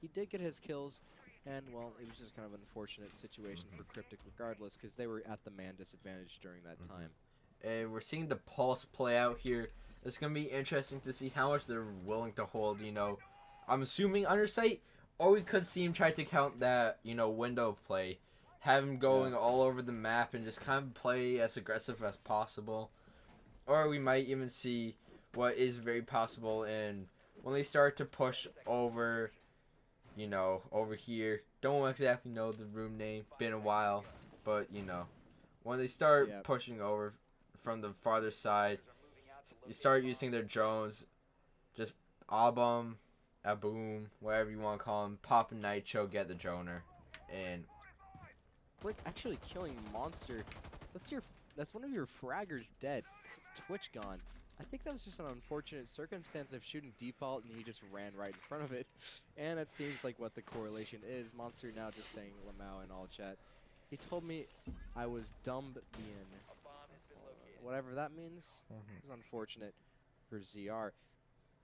he did get his kills, and well, it was just kind of an unfortunate situation for Cryptic regardless, because they were at the man disadvantage during that time. And we're seeing the pulse play out here. It's going to be interesting to see how much they're willing to hold, you know. I'm assuming under sight, or we could see him try to count that, you know, window play. Have him going all over the map and just kind of play as aggressive as possible. Or we might even see what is very possible in when they start to push over, you know, over here. Don't exactly know the room name. Been a while. But, you know, when they start pushing over from the farther side, you start using their drones. Just Abum, Aboom, whatever you want to call him. Pop and Nitro, get the droner. And Flick actually killing Monster. That's one of your fraggers dead. It's Twitch gone. I think that was just an unfortunate circumstance of shooting default and he just ran right in front of it. And it seems like what the correlation is. Monster now just saying Lamau in all chat. He told me I was dumb being. A bomb has been located. Whatever that means. Mhm. It's unfortunate for ZR.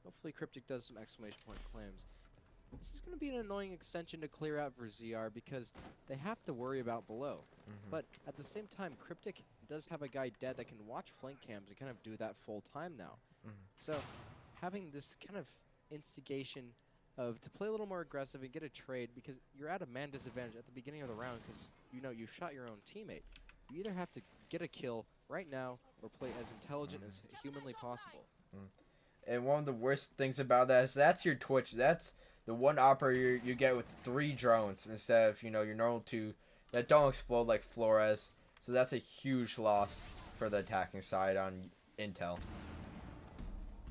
Hopefully Cryptic does some exclamation point claims. This is going to be an annoying extension to clear out for ZR because they have to worry about below. Mhm. But at the same time, Cryptic does have a guy dead that can watch flank cams and kind of do that full time now. Mhm. So having this kind of instigation of to play a little more aggressive and get a trade because you're at a man disadvantage at the beginning of the round because you know you shot your own teammate. You either have to get a kill right now or play as intelligent as humanly possible. And one of the worst things about that is that's your Twitch. That's the one operator you get with 3 drones instead of, your normal 2 that don't explode like Flores. So that's a huge loss for the attacking side on Intel.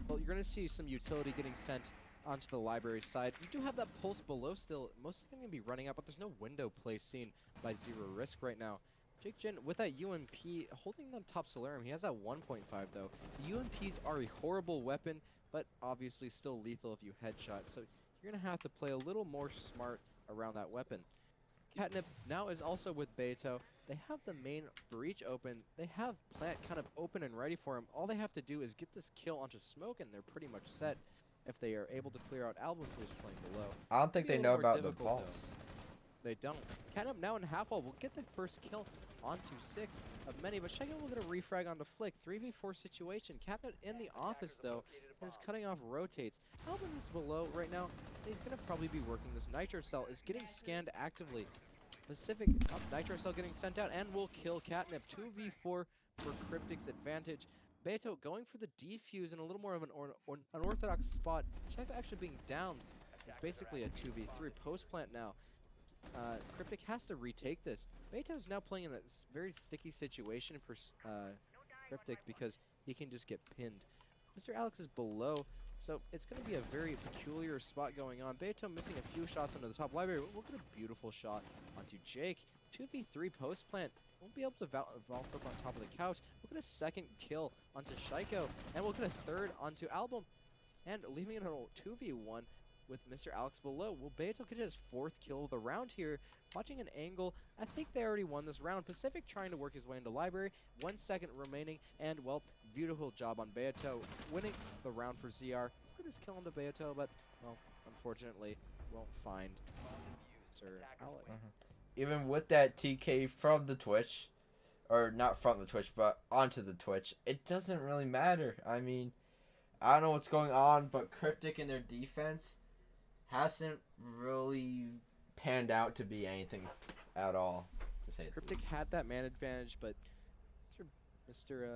Well, you're going to see some utility getting sent onto the library side. You do have that pulse below still. Most of them going to be running out, but there's no window play seen by Zero Risk right now. Jake Jin with that UMP holding on top Solarium. He has that 1.5 though. The UMPs are a horrible weapon, but obviously still lethal if you headshot. So you're going to have to play a little more smart around that weapon. Catnip now is also with Beto. They have the main breach open. They have plant kind of open and ready for him. All they have to do is get this kill onto smoke and they're pretty much set if they are able to clear out Album, who's playing below. I don't think Be a they little know more about the difficult, though. pulse. They don't. Catnip now in half wall will get the first kill onto 6 of many, but Shago will get a refrag onto Flick. 3v4 situation. Catnip in the office though is cutting off rotates. Album is below right now. He's going to probably be working this Nitro Cell. Is getting scanned actively. Pacific up Nitro Cell getting sent out and will kill Catnip. 2v4 for Cryptic's advantage. Beto going for the defuse in a little more of an unorthodox spot. Shago actually being down. It's basically a 2v3 post plant now. Cryptic has to retake this. Beto's now playing in a very sticky situation for Cryptic because he can just get pinned. Mr. Alex is below, so it's going to be a very peculiar spot going on. Beto missing a few shots onto the top library. Look at a beautiful shot onto Jake. 2v3 post plant. Won't be able to vault up on top of the couch. Look at a second kill onto Shaiko, and we'll get a third onto Album, and leaving it a 2v1 with Mr. Alex below. Will Beto get his 4th kill of the round here? Watching an angle, I think they already won this round. Pacific trying to work his way into library. 1 second remaining, and well, beautiful job on Beto, winning the round for ZR. Look at this kill on the Beto, but well, unfortunately, won't find Mr. Alex. Even with that TK from the Twitch, or not from the Twitch, but onto the Twitch, it doesn't really matter. I mean, I don't know what's going on, but Cryptic in their defense hasn't really panned out to be anything at all, to say the Cryptic had that man advantage, but Mr.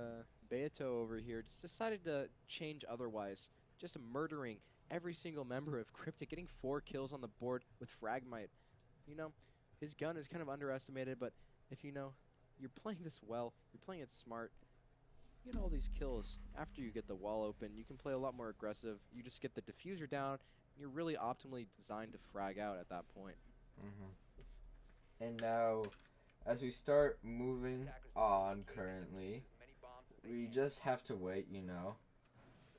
Beto over here just decided to change otherwise. Just murdering every single member of Cryptic, getting 4 kills on the board with Fragmite. You know, his gun is kind of underestimated, but if you know you're playing this well, you're playing it smart, you get all these kills after you get the wall open. You can play a lot more aggressive. You just get the diffuser down, and you're really optimally designed to frag out at that point. And now, as we start moving on currently, we just have to wait,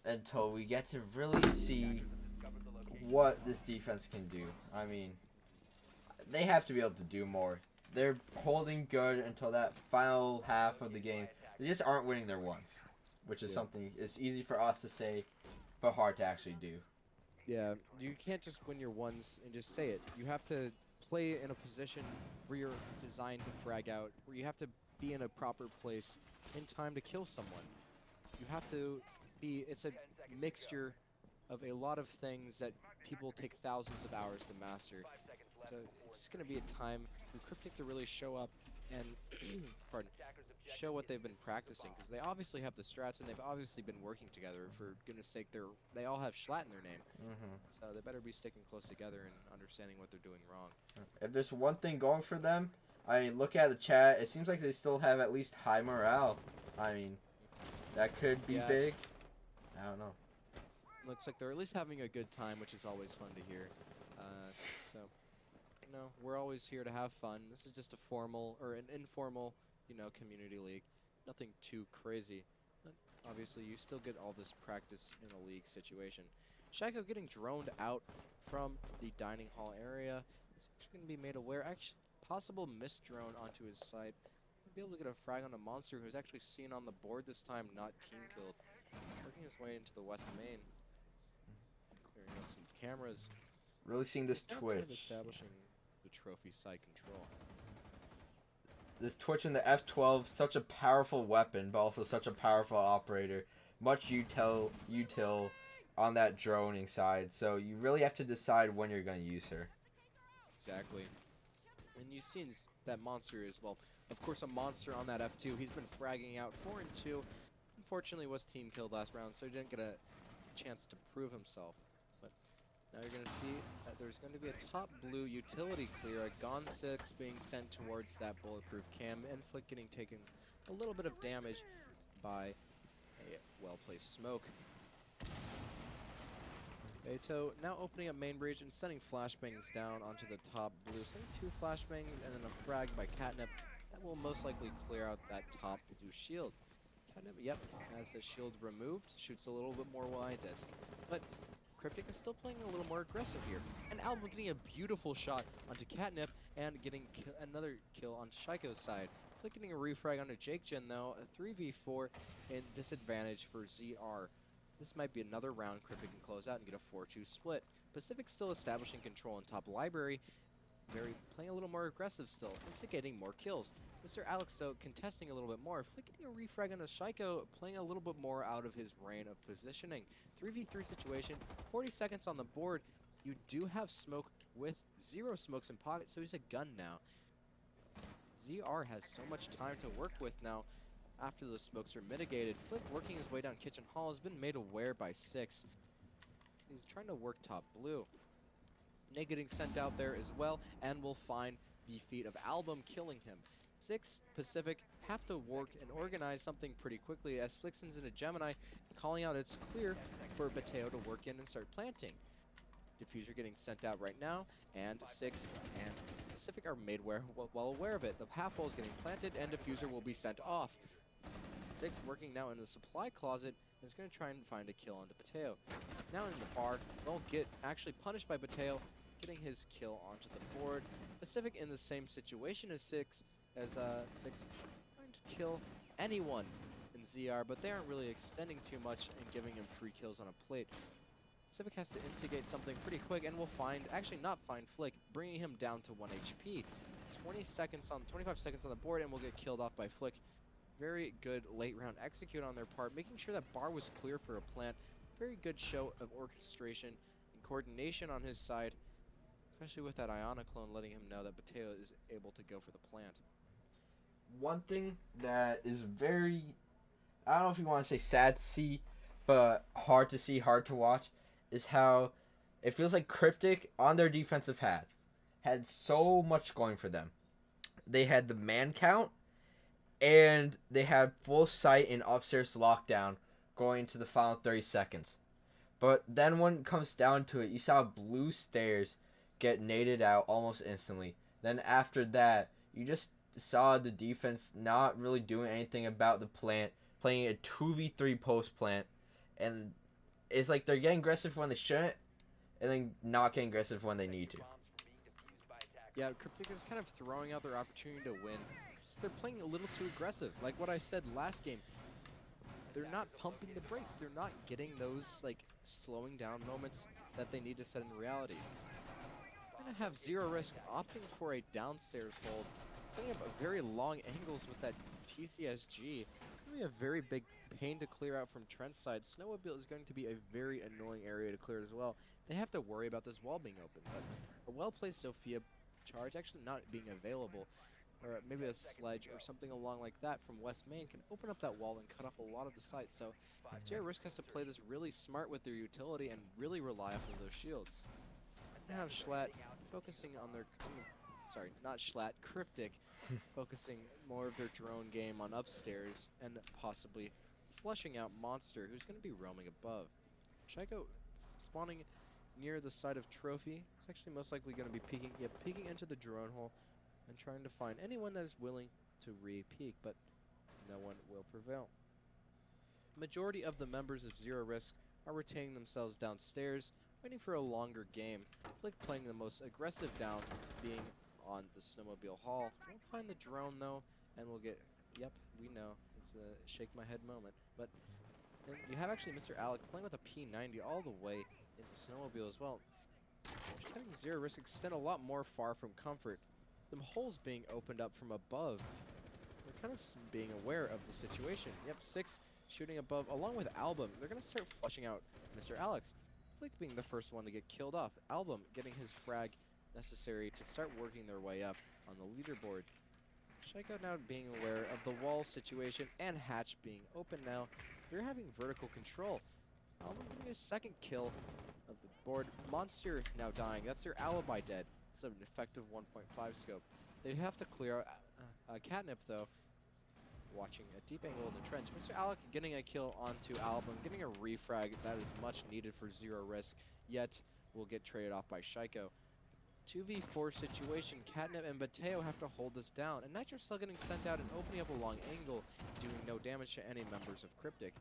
until we get to really see what this defense can do. I mean, they have to be able to do more. They're holding good until that final half of the game. They just aren't winning their ones, which is something it's easy for us to say, but hard to actually do. Yeah, you can't just win your ones and just say it. You have to play in a position where you're designed to frag out, where you have to be in a proper place in time to kill someone. You have to be, it's a mixture of a lot of things that people take thousands of hours to master. So it's going to be a time for Cryptic to really show up and pardon, show what they've been practicing, because they obviously have the strats and they've obviously been working together. For goodness sake, they all have Schlatt in their name, so they better be sticking close together and understanding what they're doing wrong. If there's one thing going for them, I mean, look at the chat. It seems like they still have at least high morale. I mean, that could be big. I don't know. Looks like they're at least having a good time, which is always fun to hear. So, we're always here to have fun. This is just a formal or an informal, community league. Nothing too crazy. But obviously, you still get all this practice in a league situation. Shaco getting droned out from the dining hall area. He's actually going to be made aware. Actually, possible missed drone onto his side. He'll be able to get a frag on a monster who's actually seen on the board this time, not team killed. Working his way into the west main. Clearing out some cameras. Really seeing this Now kind of twitch. establishing the trophy side control. This twitch in the F12, such a powerful weapon, but also such a powerful operator. Much util on that droning side. So you really have to decide when you're going to use her. Exactly. And you've seen that monster as well. Of course, a monster on that F2. He's been fragging out 4 and 2. Unfortunately, was team killed last round, so he didn't get a chance to prove himself. But now you're going to see that there's going to be a top blue utility clear. A Gon 6 being sent towards that bulletproof cam, and Flick getting taken a little bit of damage by a well-placed smoke. Beto now opening up main breach and sending flashbangs down onto the top blue. Sending 2 flashbangs and then a frag by Catnip. That will most likely clear out that top blue shield. Catnip, yep, has the shield removed. Shoots a little bit more wide disc. But Cryptic is still playing a little more aggressive here. And Album getting a beautiful shot onto Catnip and getting another kill on Shaiko's side. Flick getting a refrag onto Jake Jin though. A 3v4 in disadvantage for ZR. This might be another round Cryptic can close out and get a 4-2 split. Pacific still establishing control in top library. Playing a little more aggressive still, instigating more kills. Mr. Alex though contesting a little bit more. Flick getting a refrag on a Shaiko, playing a little bit more out of his reign of positioning. 3v3 situation, 40 seconds on the board. You do have smoke with 0 smokes in pocket, so he's a gun now. ZR has so much time to work with now. After the smokes are mitigated, Flick working his way down Kitchen Hall has been made aware by 6. He's trying to work top blue. Nate getting sent out there as well, and will find the feet of Album killing him. 6 Pacific have to work and organize something pretty quickly as Flick sends in a Gemini, calling out it's clear for Mateo to work in and start planting. Diffuser getting sent out right now, and 6 and Pacific are made well aware of it. The half wall is getting planted, and Diffuser will be sent off. 6 working now in the supply closet and is going to try and find a kill onto Pateo. Now in the bar, they'll get actually punished by Pateo, getting his kill onto the board. Pacific in the same situation as 6, trying to kill anyone in ZR, but they aren't really extending too much and giving him free kills on a plate. Pacific has to instigate something pretty quick and will not find Flick, bringing him down to 1 HP. 25 seconds on the board and will get killed off by Flick. Very good late round execute on their part, making sure that bar was clear for a plant. Very good show of orchestration and coordination on his side, especially with that Iona clone letting him know that Bateo is able to go for the plant. One thing that is very, I don't know if you want to say sad to see, but hard to see, hard to watch, is how it feels like Cryptic on their defensive had so much going for them. They had the man count, and they had full sight and upstairs lockdown going into the final 30 seconds. But then when it comes down to it, you saw blue stairs get naded out almost instantly. Then after that, you just saw the defense not really doing anything about the plant, playing a 2v3 post plant, and it's like they're getting aggressive when they shouldn't, and then not getting aggressive when they need to. Yeah, Cryptic is kind of throwing out their opportunity to win. Just they're playing a little too aggressive. Like what I said last game, they're not pumping the brakes. They're not getting those like slowing down moments that they need to set in reality. We're gonna have 0 risk opting for a downstairs hold, setting up a very long angles with that TCSG. Gonna be a very big pain to clear out from Trent's side. Snowmobile is going to be a very annoying area to clear as well. They have to worry about this wall being open, but a well-placed Sophia charge actually not being available, or maybe a sledge or something along like that from West Main can open up that wall and cut off a lot of the site. So JR Risk has to play this really smart with their utility and really rely off of those shields. Now Schlatt focusing on their, sorry, not Schlatt, Cryptic, focusing more of their drone game on upstairs and possibly flushing out Monster, who's going to be roaming above. Shaiko spawning near the side of Trophy. It's actually most likely going to be peeking into the drone hole and trying to find anyone that is willing to re-peek, but no one will prevail. Majority of the members of Zero Risk are retaining themselves downstairs, waiting for a longer game. Flick playing the most aggressive down, being on the snowmobile hall. Won't find the drone though, and we'll get, yep, we know, it's a shake my head moment. But then you have actually Mr. Alec playing with a P90 all the way in the snowmobile as well. Just having Zero Risk extend a lot more far from comfort. Some holes being opened up from above. They're kind of being aware of the situation. Yep, 6 shooting above, along with Album. They're going to start flushing out Mr. Alex. Flick being the first one to get killed off. Album getting his frag necessary to start working their way up on the leaderboard. Shaiko now being aware of the wall situation and Hatch being open now. They're having vertical control. Album getting his second kill of the board. Monster now dying. That's their alibi dead. It's an effective 1.5 scope. They have to clear out Catnip though. Watching a deep angle in the trench. Mr. Alec getting a kill onto Album, getting a refrag that is much needed for Zero Risk, yet will get traded off by Shaiko. 2v4 situation, Catnip and Mateo have to hold this down, and Nitro still getting sent out and opening up a long angle, doing no damage to any members of Cryptic.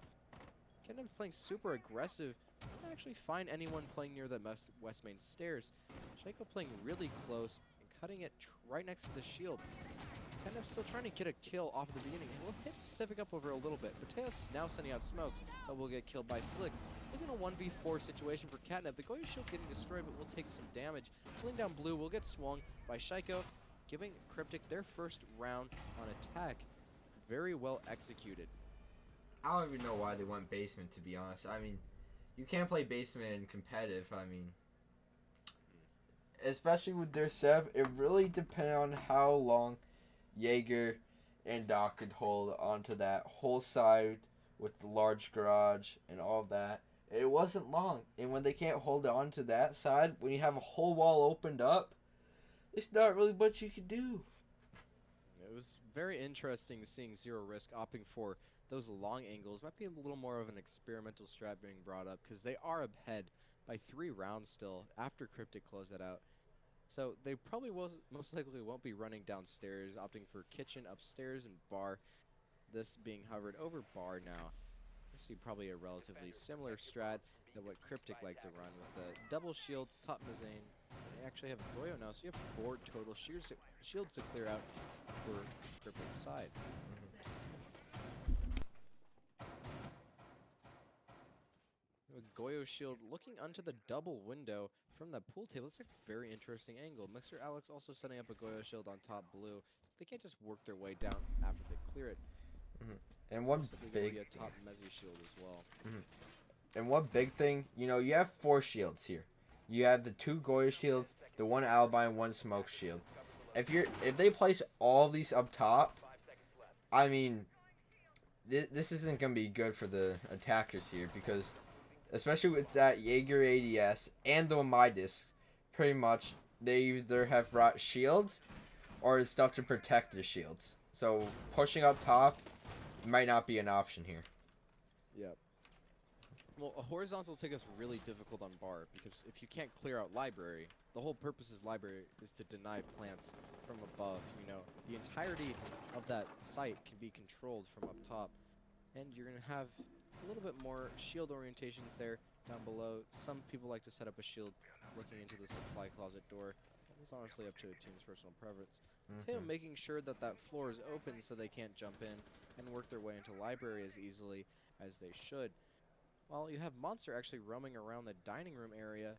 Catnip playing super aggressive, can't actually find anyone playing near the west main stairs. Shaiko playing really close and cutting it right next to the shield. Catnip still trying to get a kill off at the beginning, and we'll hit Pacific up over a little bit. Mateo's now sending out smokes, but will get killed by Slicks. Looking a 1v4 situation for Catnip. The Goyo shield getting destroyed, but will take some damage. Pulling down Blue will get swung by Shaiko, giving Cryptic their first round on attack. Very well executed. I don't even know why they went basement, to be honest. I mean, you can't play basement in competitive. I mean, especially with their setup, it really depends on how long Jaeger and Doc could hold onto that whole side with the large garage and all of that. It wasn't long, and when they can't hold on to that side, when you have a whole wall opened up, it's not really much you can do. It was very interesting seeing Zero Risk opting for those long angles. Might be a little more of an experimental strat being brought up, because they are ahead by 3 rounds still after Cryptic closed that out. So they probably most likely won't be running downstairs, opting for kitchen, upstairs, and bar. This being hovered over bar now. I see probably a relatively similar strat that what Cryptic like to run with the double shield, top Mazane. They actually have Goyo now, so you have 4 total shields to clear out for Cryptic's side. With Goyo shield looking onto the double window from the pool table. It's a very interesting angle. Mr. Alex also setting up a Goyo shield on top Blue. They can't just work their way down after they clear it. And one Possibly big gonna be a top Mezzy shield as well. And one big thing, you know, you have 4 shields here. You have the 2 Goya shields, the 1 alibi, and 1 smoke shield. If they place all these up top, I mean, this isn't gonna be good for the attackers here, because especially with that Jaeger ADS and the Midas, pretty much they either have brought shields or stuff to protect the shields. So pushing up top might not be an option here. Yep. Well, a horizontal will take us really difficult on bar, because if you can't clear out library, the whole purpose of library is to deny plants from above. You know, the entirety of that site can be controlled from up top, and you're gonna have a little bit more shield orientations there down below. Some people like to set up a shield looking into the supply closet door. It's honestly up to a team's personal preference. Mateo making sure that that floor is open so they can't jump in and work their way into library as easily as they should. While you have Monster actually roaming around the dining room area,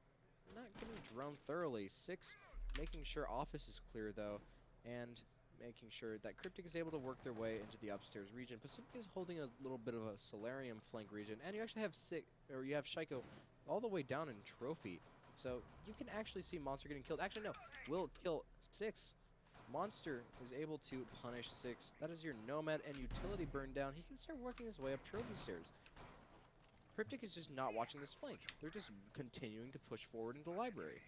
not getting droned thoroughly. 6 making sure office is clear though, and making sure that Cryptic is able to work their way into the upstairs region. Pacific is holding a little bit of a Solarium flank region, and you actually have you have Shaiko all the way down in Trophy. So you can actually see Monster getting killed. Actually, no, will kill 6. Monster is able to punish 6. That is your Nomad and Utility burn down. He can start working his way up Trophy stairs. Cryptic is just not watching this flank. They're just continuing to push forward into library.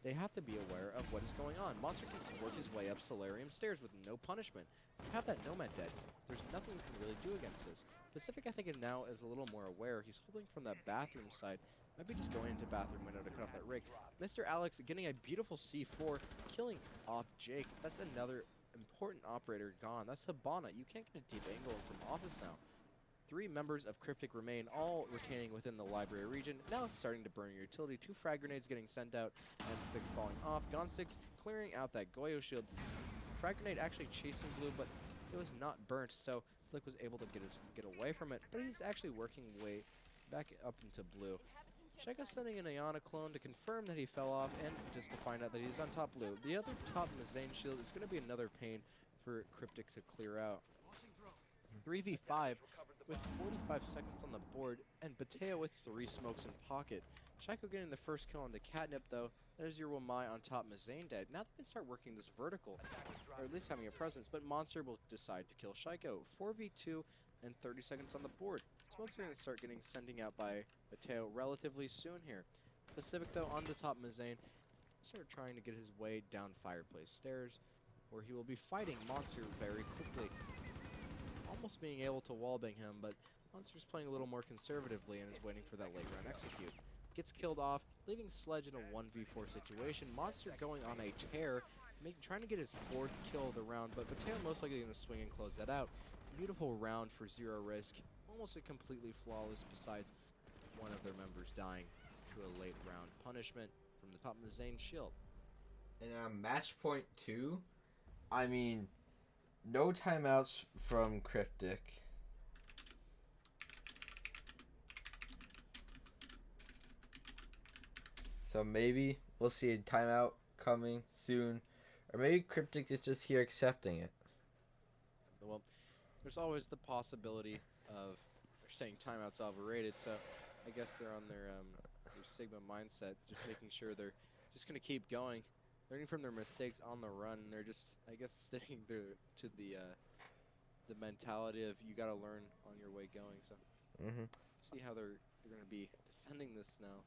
They have to be aware of what is going on. Monster can work his way up Solarium stairs with no punishment. You have that Nomad dead. There's nothing you can really do against this. Pacific, I think, now is a little more aware. He's holding from that bathroom side. Might be just going into bathroom window to cut off that rig. Mr. Alex getting a beautiful C4, killing off Jake. That's another important operator gone. That's Habana. You can't get a deep angle from office now. 3 members of Cryptic remain, all retaining within the library region. Now it's starting to burn your utility. 2 frag grenades getting sent out, and Vic falling off. Gone 6 clearing out that Goyo shield. Frag grenade actually chasing Blue, but it was not burnt, so Flick was able to get away from it. But he's actually working way back up into Blue. Shaco sending an Iana clone to confirm that he fell off, and just to find out that he's on top Blue. The other top Mazane shield is going to be another pain for Cryptic to clear out. 3v5 with 45 seconds on the board, and Bateo with 3 smokes in pocket. Shaco getting the first kill on the Catnip though. There's your Wamai on top, Mazane dead. Now they can start working this vertical, or at least having a presence, but Monster will decide to kill Shaco. 4v2 and 30 seconds on the board. Smokes are going to start sending out by Bateo relatively soon here. Pacific though on the top, Mazane start trying to get his way down Fireplace Stairs, where he will be fighting Monster very quickly. Almost being able to wallbang him, but Monster's playing a little more conservatively and is waiting for that late round execute. Gets killed off, leaving Sledge in a 1v4 situation. Monster going on a tear, trying to get his 4th kill of the round, but Bateo most likely going to swing and close that out. Beautiful round for Zero Risk, almost a completely flawless, besides one of their members dying to a late round punishment from the top of the Zane shield. And match point 2, I mean, no timeouts from Cryptic. So maybe we'll see a timeout coming soon. Or maybe Cryptic is just here accepting it. Well, there's always the possibility of they're saying timeout's overrated, so I guess they're on their Sigma mindset, just making sure they're just going to keep going, learning from their mistakes on the run. They're just, I guess, sticking to the mentality of you got to learn on your way going. So see how they're going to be defending this now.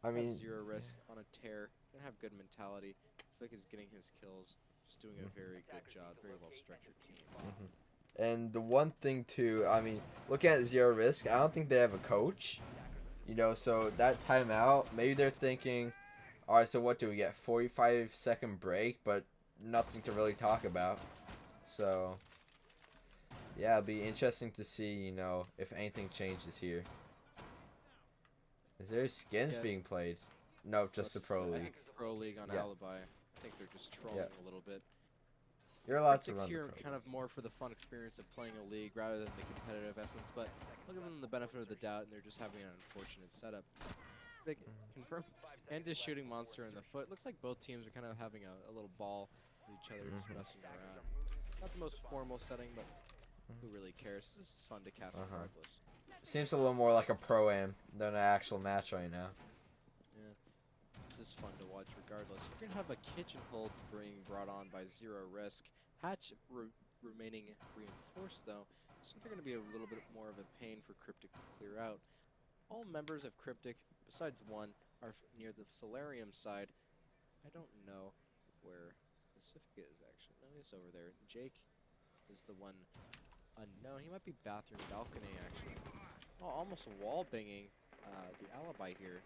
I mean, Zero Risk on a tear, gonna have good mentality. Flick is getting his kills, just doing a very good job, very well structured team. And the one thing too, I mean, looking at Zero Risk, I don't think they have a coach. You know, so that timeout, maybe they're thinking, all right, so what do we get? 45-second break, but nothing to really talk about. So yeah, it'll be interesting to see, you know, if anything changes here. Is there skins being played? No, just the Pro League. Pro League on Alibi. I think they're just trolling a little bit. You're allowed to Cryptic's run here the Pro kind of more for the fun experience of playing a league rather than the competitive essence, but I'll give them the benefit of the doubt, and they're just having an unfortunate setup. They confirm and just shooting Monster in the foot. Looks like both teams are kind of having a little ball with each other, just messing around. Not the most formal setting, but who really cares? This is fun to cast regardless. Seems a little more like a pro-am than an actual match right now. Yeah, this is fun to watch regardless. We're going to have a kitchen hold being brought on by Zero Risk. Hatch remaining reinforced though, so they're going to be a little bit more of a pain for Cryptic to clear out. All members of Cryptic, besides one, are near the Solarium side. I don't know where Pacifica is actually. No, he's over there. Jake is the one unknown. He might be bathroom balcony actually. Oh, almost wall banging the Alibi here.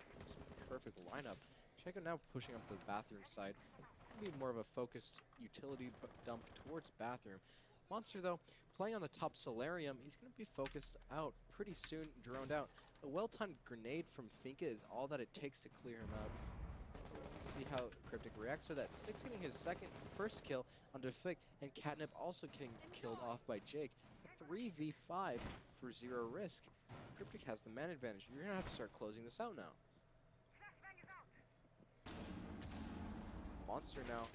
Perfect lineup. Shaco now pushing up the bathroom side. Be more of a focused utility dump towards bathroom. Monster though, playing on the top Solarium, he's going to be focused out pretty soon, droned out. A well-timed grenade from Finka is all that it takes to clear him out. Let's see how Cryptic reacts to that. 6 getting his first kill on Defik, and Catnip also getting killed off by Jake. 3v5 for Zero Risk. Cryptic has the man advantage. You're gonna have to start closing this out now. Monster now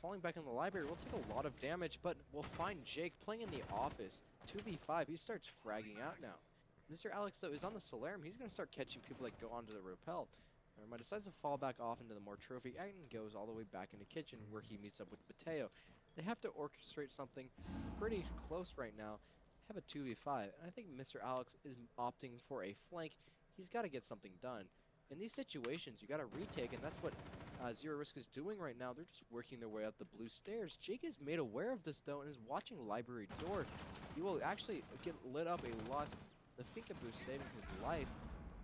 falling back in the library. Will take a lot of damage, but we'll find Jake playing in the office. 2v5. He starts fragging out now. Mr. Alex though is on the Solarium. He's gonna start catching people that go onto the rappel. Might decides to fall back off into the more trophy and goes all the way back into kitchen where he meets up with Bateo. They have to orchestrate something pretty close right now. Have a 2v5, and I think Mr. Alex is opting for a flank. He's got to get something done. In these situations, you got to retake, and that's what Zero Risk is doing right now. They're just working their way up the blue stairs. Jake is made aware of this, though, and is watching Library Door. He will actually get lit up a lot. The Finka boost saving his life.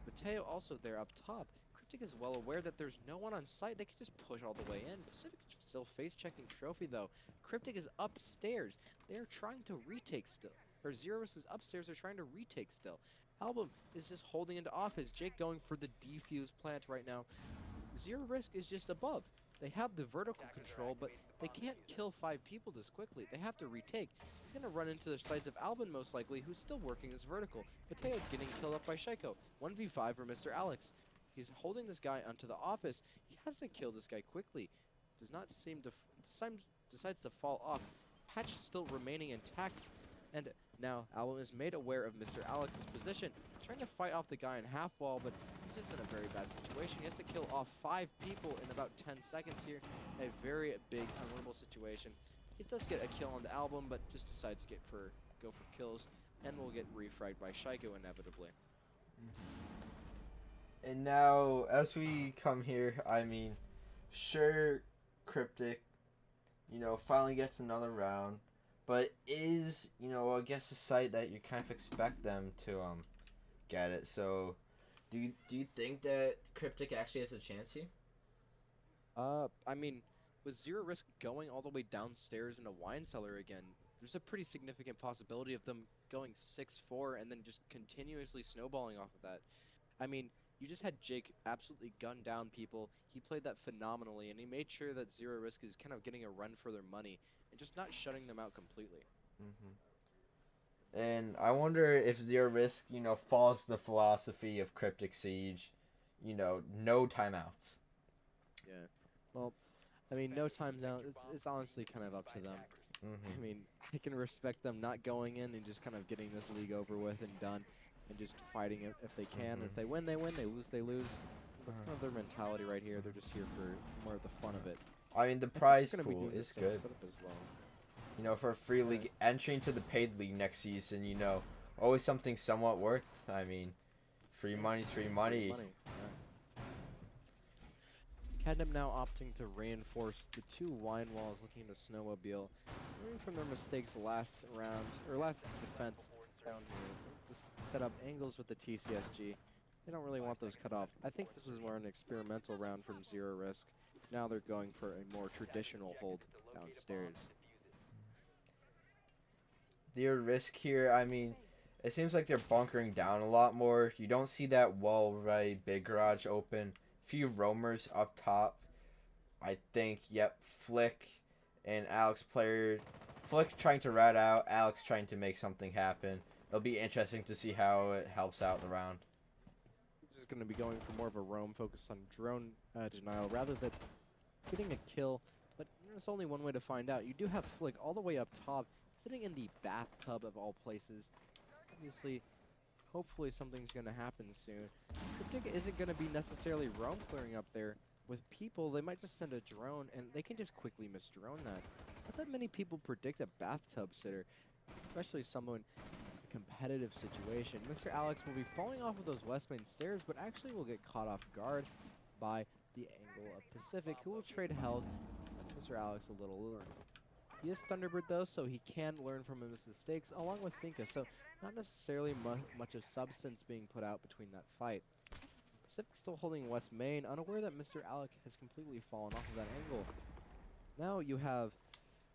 Mateo also there up top. Cryptic is well aware that there's no one on site. They can just push all the way in. Pacific still face-checking Trophy, though. Cryptic is upstairs. They are trying to retake still. or Zero Risk is upstairs. They're trying to retake still. Album is just holding into office. Jake going for the defuse plant right now. Zero Risk is just above. They have the vertical control, but they can't kill 5 people this quickly. They have to retake. He's going to run into the sides of Albin most likely, who's still working his vertical. Mateo getting killed up by Shaiko. 1v5 for Mr. Alex. He's holding this guy onto the office. He has to kill this guy quickly. Does not seem to... decides to fall off. Patch is still remaining intact. And now Album is made aware of Mr. Alex's position. Trying to fight off the guy in half wall, but this isn't a very bad situation. He has to kill off 5 people in about 10 seconds here. A very big, unwinnable situation. He does get a kill on the Album, but just decides to go for kills, and will get refragged by Shaiko inevitably. And now, as we come here, I mean, sure, Cryptic, finally gets another round, but is, I guess a site that you kind of expect them to get it. So, do you think that Cryptic actually has a chance here? I mean, with Zero Risk going all the way downstairs in a wine cellar again, there's a pretty significant possibility of them going 6-4 and then just continuously snowballing off of that. I mean, you just had Jake absolutely gun down people. He played that phenomenally, and he made sure that Zero Risk is kind of getting a run for their money and just not shutting them out completely. And I wonder if Zero Risk, follows the philosophy of Cryptic Siege, no timeouts. Yeah. Well, I mean, no times out. It's honestly kind of up to them. I mean, I can respect them not going in and just kind of getting this league over with and done, and just fighting it if they can. If they win, they win. They lose, they lose. That's kind of their mentality right here. They're just here for more of the fun of it. I mean, the prize pool is good. Well. For a free league, entry into the paid league next season, always something somewhat worth. I mean, free money's free money. Catnip now opting to reinforce the 2 wine walls, looking to snowmobile. Learning from their mistakes last round, or last defense down here. Just set up angles with the TCSG. They don't really want those cut off. I think this was more an experimental round from Zero Risk. Now they're going for a more traditional hold downstairs. Their risk here, I mean, it seems like they're bunkering down a lot more. You don't see that wall right big garage open. Few roamers up top. I think, yep, Flick and Alex player. Flick trying to rat out, Alex trying to make something happen. It'll be interesting to see how it helps out the round. This is going to be going for more of a roam focused on drone denial rather than getting a kill. But there's only one way to find out. You do have Flick all the way up top, sitting in the bathtub of all places. Obviously, hopefully something's going to happen soon. Cryptic isn't going to be necessarily roam clearing up there. With people, they might just send a drone, and they can just quickly miss-drone that. Not that many people predict a bathtub sitter, especially someone in a competitive situation. Mr. Alex will be falling off of those west main stairs, but actually will get caught off guard by the angle of Pacific, who will trade health. Mr. Alex a little learned. He is Thunderbird though, so he can learn from his mistakes, along with Finka, so not necessarily much of substance being put out between that fight. Pacific still holding West Main, unaware that Mr. Alec has completely fallen off of that angle. Now you have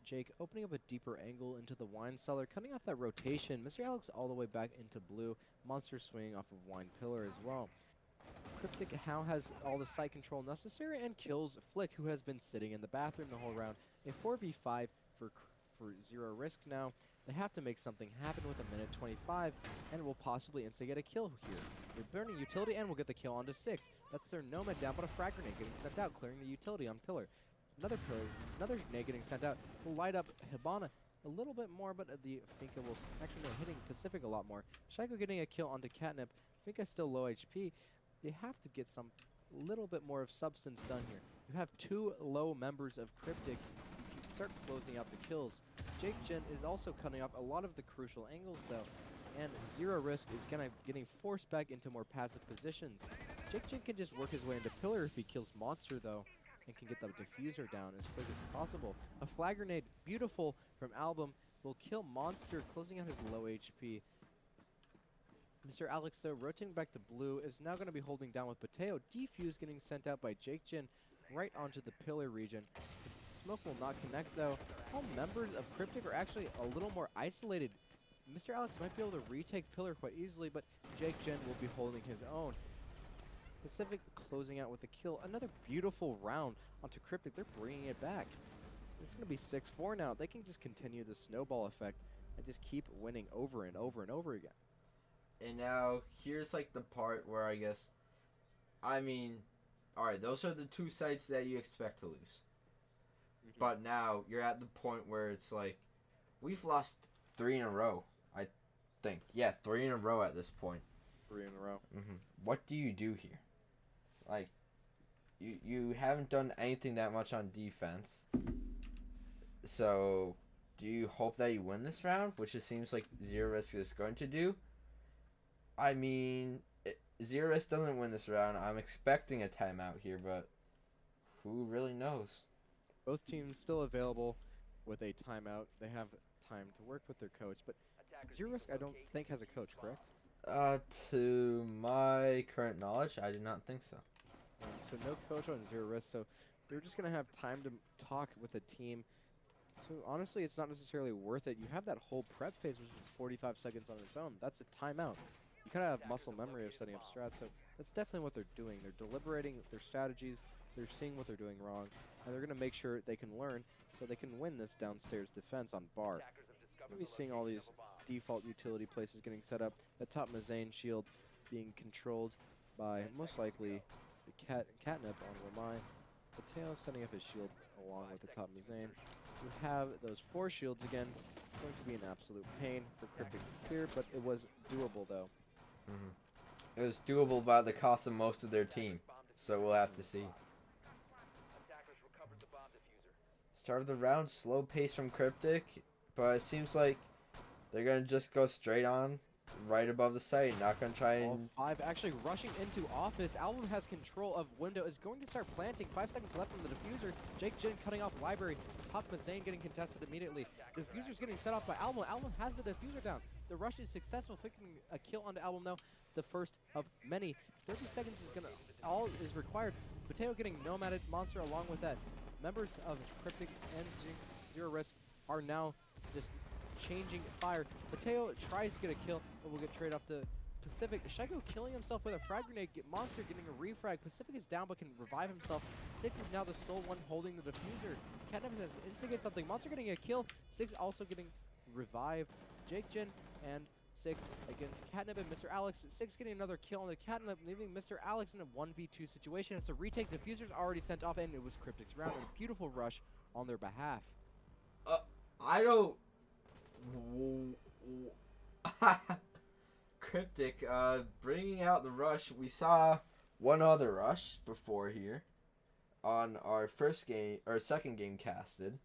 Jake opening up a deeper angle into the wine cellar, cutting off that rotation. Mr. Alec's all the way back into blue. Monster swinging off of wine pillar as well. Cryptic now has all the site control necessary and kills Flick, who has been sitting in the bathroom the whole round. A 4v5 for Zero Risk now. They have to make something happen with a minute 25, and will possibly instigate a kill here. They're burning utility and will get the kill onto 6. That's their Nomad down, but a frag grenade getting sent out, clearing the utility on pillar. Another grenade getting sent out will light up Hibana a little bit more, but the Finka will actually hitting Pacific a lot more. Shaiko getting a kill onto Catnip. Finka still low HP. They have to get some little bit more of substance done here. You have 2 low members of Cryptic. You can start closing out the kills. Jake Jin is also cutting off a lot of the crucial angles though, and Zero Risk is getting forced back into more passive positions. Jake Jin can just work his way into pillar if he kills Monster though, and can get the diffuser down as quick as possible. A flag grenade, beautiful from Album, will kill Monster, closing out his low HP. Mr. Alex though, rotating back to blue, is now going to be holding down with Pateo. Defuse getting sent out by Jake Jin right onto the pillar region. Smoke will not connect though. All members of Cryptic are actually a little more isolated. Mr. Alex might be able to retake Pillar quite easily, but Jake Jen will be holding his own. Pacific closing out with a kill. Another beautiful round onto Cryptic. They're bringing it back. It's going to be 6-4 now. They can just continue the snowball effect and just keep winning over and over and over again. And now here's like the part where I guess, I mean, all right, those are the two sites that you expect to lose. But now you're at the point where it's like, we've lost 3 in a row. I think, yeah, 3 in a row at this point. 3 in a row. What do you do here? Like, you haven't done anything that much on defense. So, do you hope that you win this round, which it seems like Zero Risk is going to do? I mean, Zero Risk doesn't win this round. I'm expecting a timeout here, but who really knows? Both teams still available with a timeout. They have time to work with their coach, but Zero Risk I don't think has a coach, correct? To my current knowledge, I do not think so. So no coach on Zero Risk, so they're just going to have time to talk with the team. So honestly, it's not necessarily worth it. You have that whole prep phase, which is 45 seconds on its own. That's a timeout. You kind of have muscle memory of setting up strats, so that's definitely what they're doing. They're deliberating their strategies, they're seeing what they're doing wrong, and they're going to make sure they can learn so they can win this downstairs defense on bar. We'll be seeing all these default utility places getting set up. The top Mazane shield being controlled by most likely the Catnip on Ramai. Mateo setting up his shield along with the top Mazane. We have those 4 shields again. Going to be an absolute pain for Cryptic to clear, but it was doable though. It was doable by the cost of most of their team, so we'll have to see. Start of the round, slow pace from Cryptic, but it seems like they're going to just go straight on right above the site, not going to try and... All 5 actually rushing into office. Album has control of window, is going to start planting. 5 seconds left on the diffuser. Jake Jin cutting off library. Top Mazane getting contested immediately. The diffuser's getting set off by Album. Album has the diffuser down. The rush is successful, picking a kill onto Album now. The first of many. 30 seconds is gonna all is required. Potato getting nomaded, Monster along with that. Members of Cryptic and Zero Risk are now just changing fire. Mateo tries to get a kill, but will get traded off to Pacific. Shego killing himself with a frag grenade. Monster getting a refrag. Pacific is down but can revive himself. 6 is now the sole one holding the diffuser. Catnip has instigated something. Monster getting a kill. 6 also getting revived. Jake Jin and 6 against Catnip and Mr. Alex. 6 getting another kill on the Catnip, leaving Mr. Alex in a 1v2 situation. It's a retake. Diffuser's already sent off, and it was Cryptic's round. A beautiful rush on their behalf. I don't... Cryptic, bringing out the rush. We saw one other rush before here on our second game casted.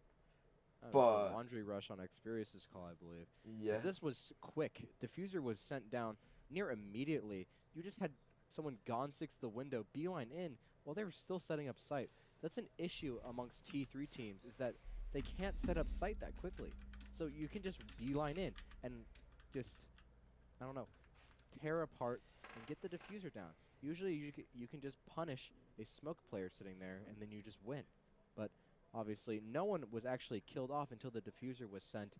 But laundry rush on Xfurious' call, I believe. yeah, This was quick. Diffuser was sent down near immediately. You just had someone gone 6 the window, beeline in while they were still setting up site. That's an issue amongst T3 teams, is that they can't set up site that quickly. So you can just beeline in and just, I don't know, tear apart and get the diffuser down. Usually you can just punish a smoke player sitting there and then you just win. But obviously no one was actually killed off until the diffuser was sent.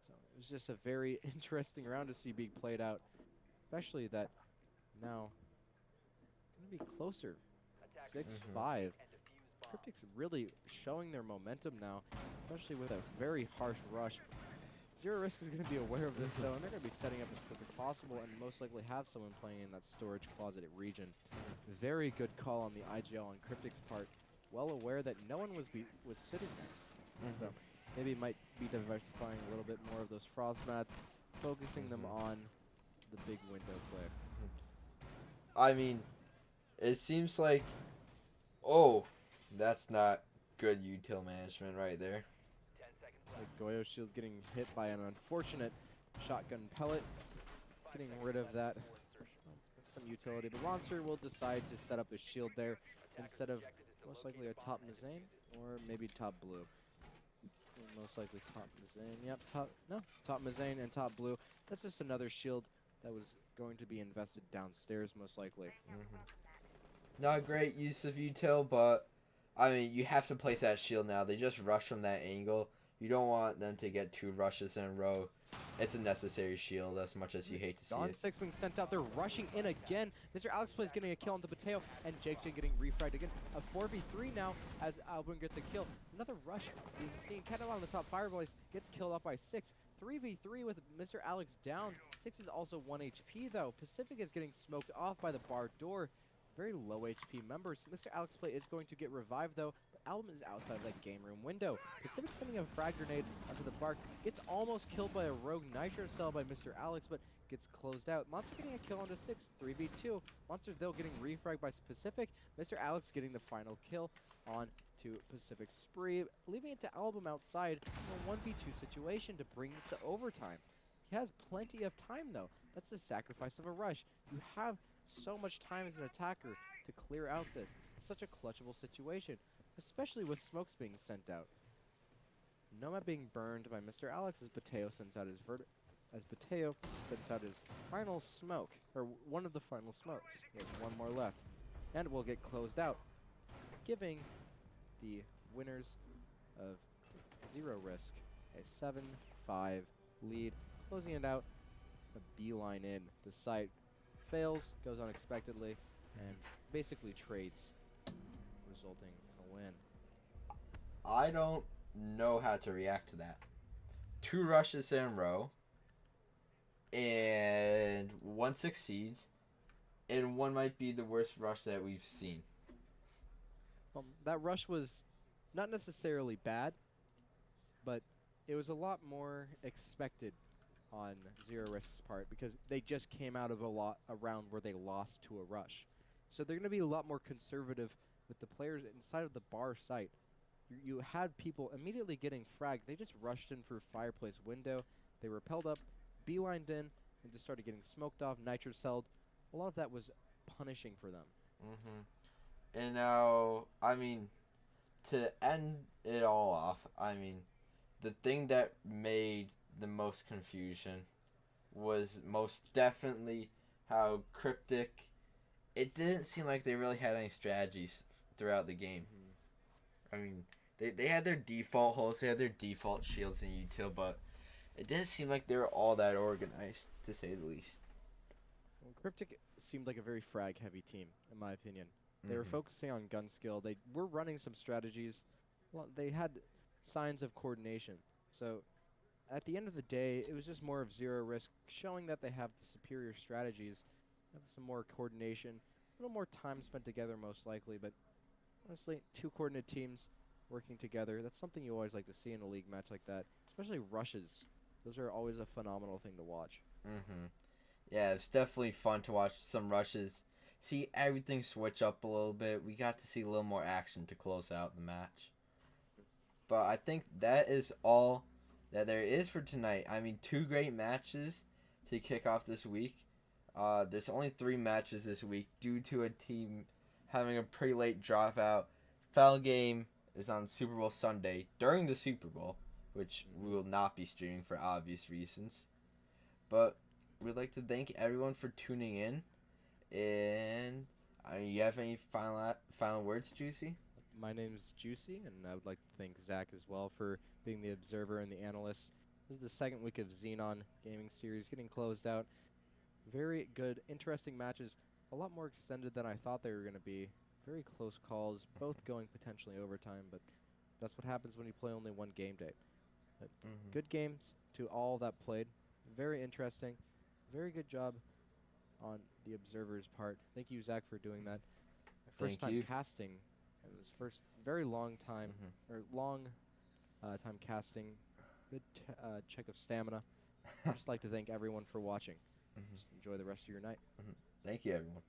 So it was just a very interesting round to see being played out. Especially that now it's going to be closer. 6-5. Cryptic's really showing their momentum now, especially with a very harsh rush. Zero Risk is going to be aware of this though, and they're going to be setting up as quick as possible and most likely have someone playing in that storage closet region. Very good call on the IGL on Cryptic's part. Well aware that no one was sitting there. So maybe might be diversifying a little bit more of those frost mats, focusing them on the big window play. I mean, it seems like, oh, that's not good util management right there. Like Goyo Shield getting hit by an unfortunate shotgun pellet, getting rid of that. That's some utility, but Monster will decide to set up a shield there instead of most likely a top Mazane or maybe top blue. Most likely top Mazane. Yep, top Mazane and top blue. That's just another shield that was going to be invested downstairs most likely. Not a great use of util, but I mean, you have to place that shield now. They just rush from that angle. You don't want them to get 2 rushes in a row It's a necessary shield as much as you hate to see Dawn it. 6 being sent out. They're rushing in again. Mr. Alex Play is getting a kill onto Mateo, and Jake J getting refragged again. A 4v3 now as Albin gets a kill. Another rush is seen. Catalan on the top. Firevoice gets killed off by 6. 3v3 with Mr. Alex down. 6 is also 1 HP though. Pacific is getting smoked off by the bar door. Very low HP members. Mr. Alex Play is going to get revived though. Album is outside of that game room window. Pacific sending a frag grenade onto the bark. Gets almost killed by a rogue nitro cell by Mr. Alex, but gets closed out. Monster getting a kill onto 6. 3v2. Monster Dill getting refragged by Pacific. Mr. Alex getting the final kill on to Pacific Spree, leaving it to Album outside in a 1v2 situation to bring this to overtime. He has plenty of time though. That's the sacrifice of a rush. You have so much time as an attacker to clear out this. It's such a clutchable situation, especially with smokes being sent out. Nomad being burned by Mr. Alex as Bateo sends out his final smoke, or one of the final smokes. He has one more left, and will get closed out, giving the winners of Zero Risk a 7-5 lead, closing it out. A beeline in. The site fails, goes unexpectedly, and basically trades, resulting in a win. I don't know how to react to that. 2 rushes in a row, and 1 succeeds, and 1 might be the worst rush that we've seen. That rush was not necessarily bad, but it was a lot more expected on Zero Risk's part because they just came out of a round where they lost to a rush. So they're going to be a lot more conservative with the players inside of the bar site. You had people immediately getting fragged. They just rushed in for fireplace window. They repelled up, beelined in, and just started getting smoked off, nitro celled. A lot of that was punishing for them. And now, I mean, to end it all off, I mean, the thing that made the most confusion was most definitely how Cryptic. It didn't seem like they really had any strategies throughout the game. I mean, they had their default holes, they had their default shields and util, but it didn't seem like they were all that organized, to say the least. Well, Cryptic seemed like a very frag-heavy team, in my opinion. They were focusing on gun skill. They were running some strategies. Well, they had signs of coordination. So at the end of the day, it was just more of Zero Risk, showing that they have the superior strategies, have some more coordination, a little more time spent together most likely, but honestly, 2 coordinated teams working together, that's something you always like to see in a league match like that, especially rushes. Those are always a phenomenal thing to watch. Yeah, it's definitely fun to watch some rushes. See everything switch up a little bit. We got to see a little more action to close out the match. But I think that is all that there is for tonight. I mean, 2 great matches to kick off this week. There's only 3 matches this week due to a team having a pretty late dropout. Fell game is on Super Bowl Sunday during the Super Bowl, which we will not be streaming for obvious reasons. But we'd like to thank everyone for tuning in. And you have any final words, Juicy? My name is Juicy, and I would like to thank Zach as well for being the observer and the analyst. This is the 2nd week of Xenon Gaming Series getting closed out. Very good, interesting matches. A lot more extended than I thought they were going to be. Very close calls, both going potentially overtime, but that's what happens when you play only 1 game day. But good games to all that played. Very interesting. Very good job on the observer's part. Thank you, Zach, for doing that. My first time casting. It was first very long time, or long time casting. Good check of stamina. I'd just like to thank everyone for watching. Just enjoy the rest of your night. Thank you, everyone.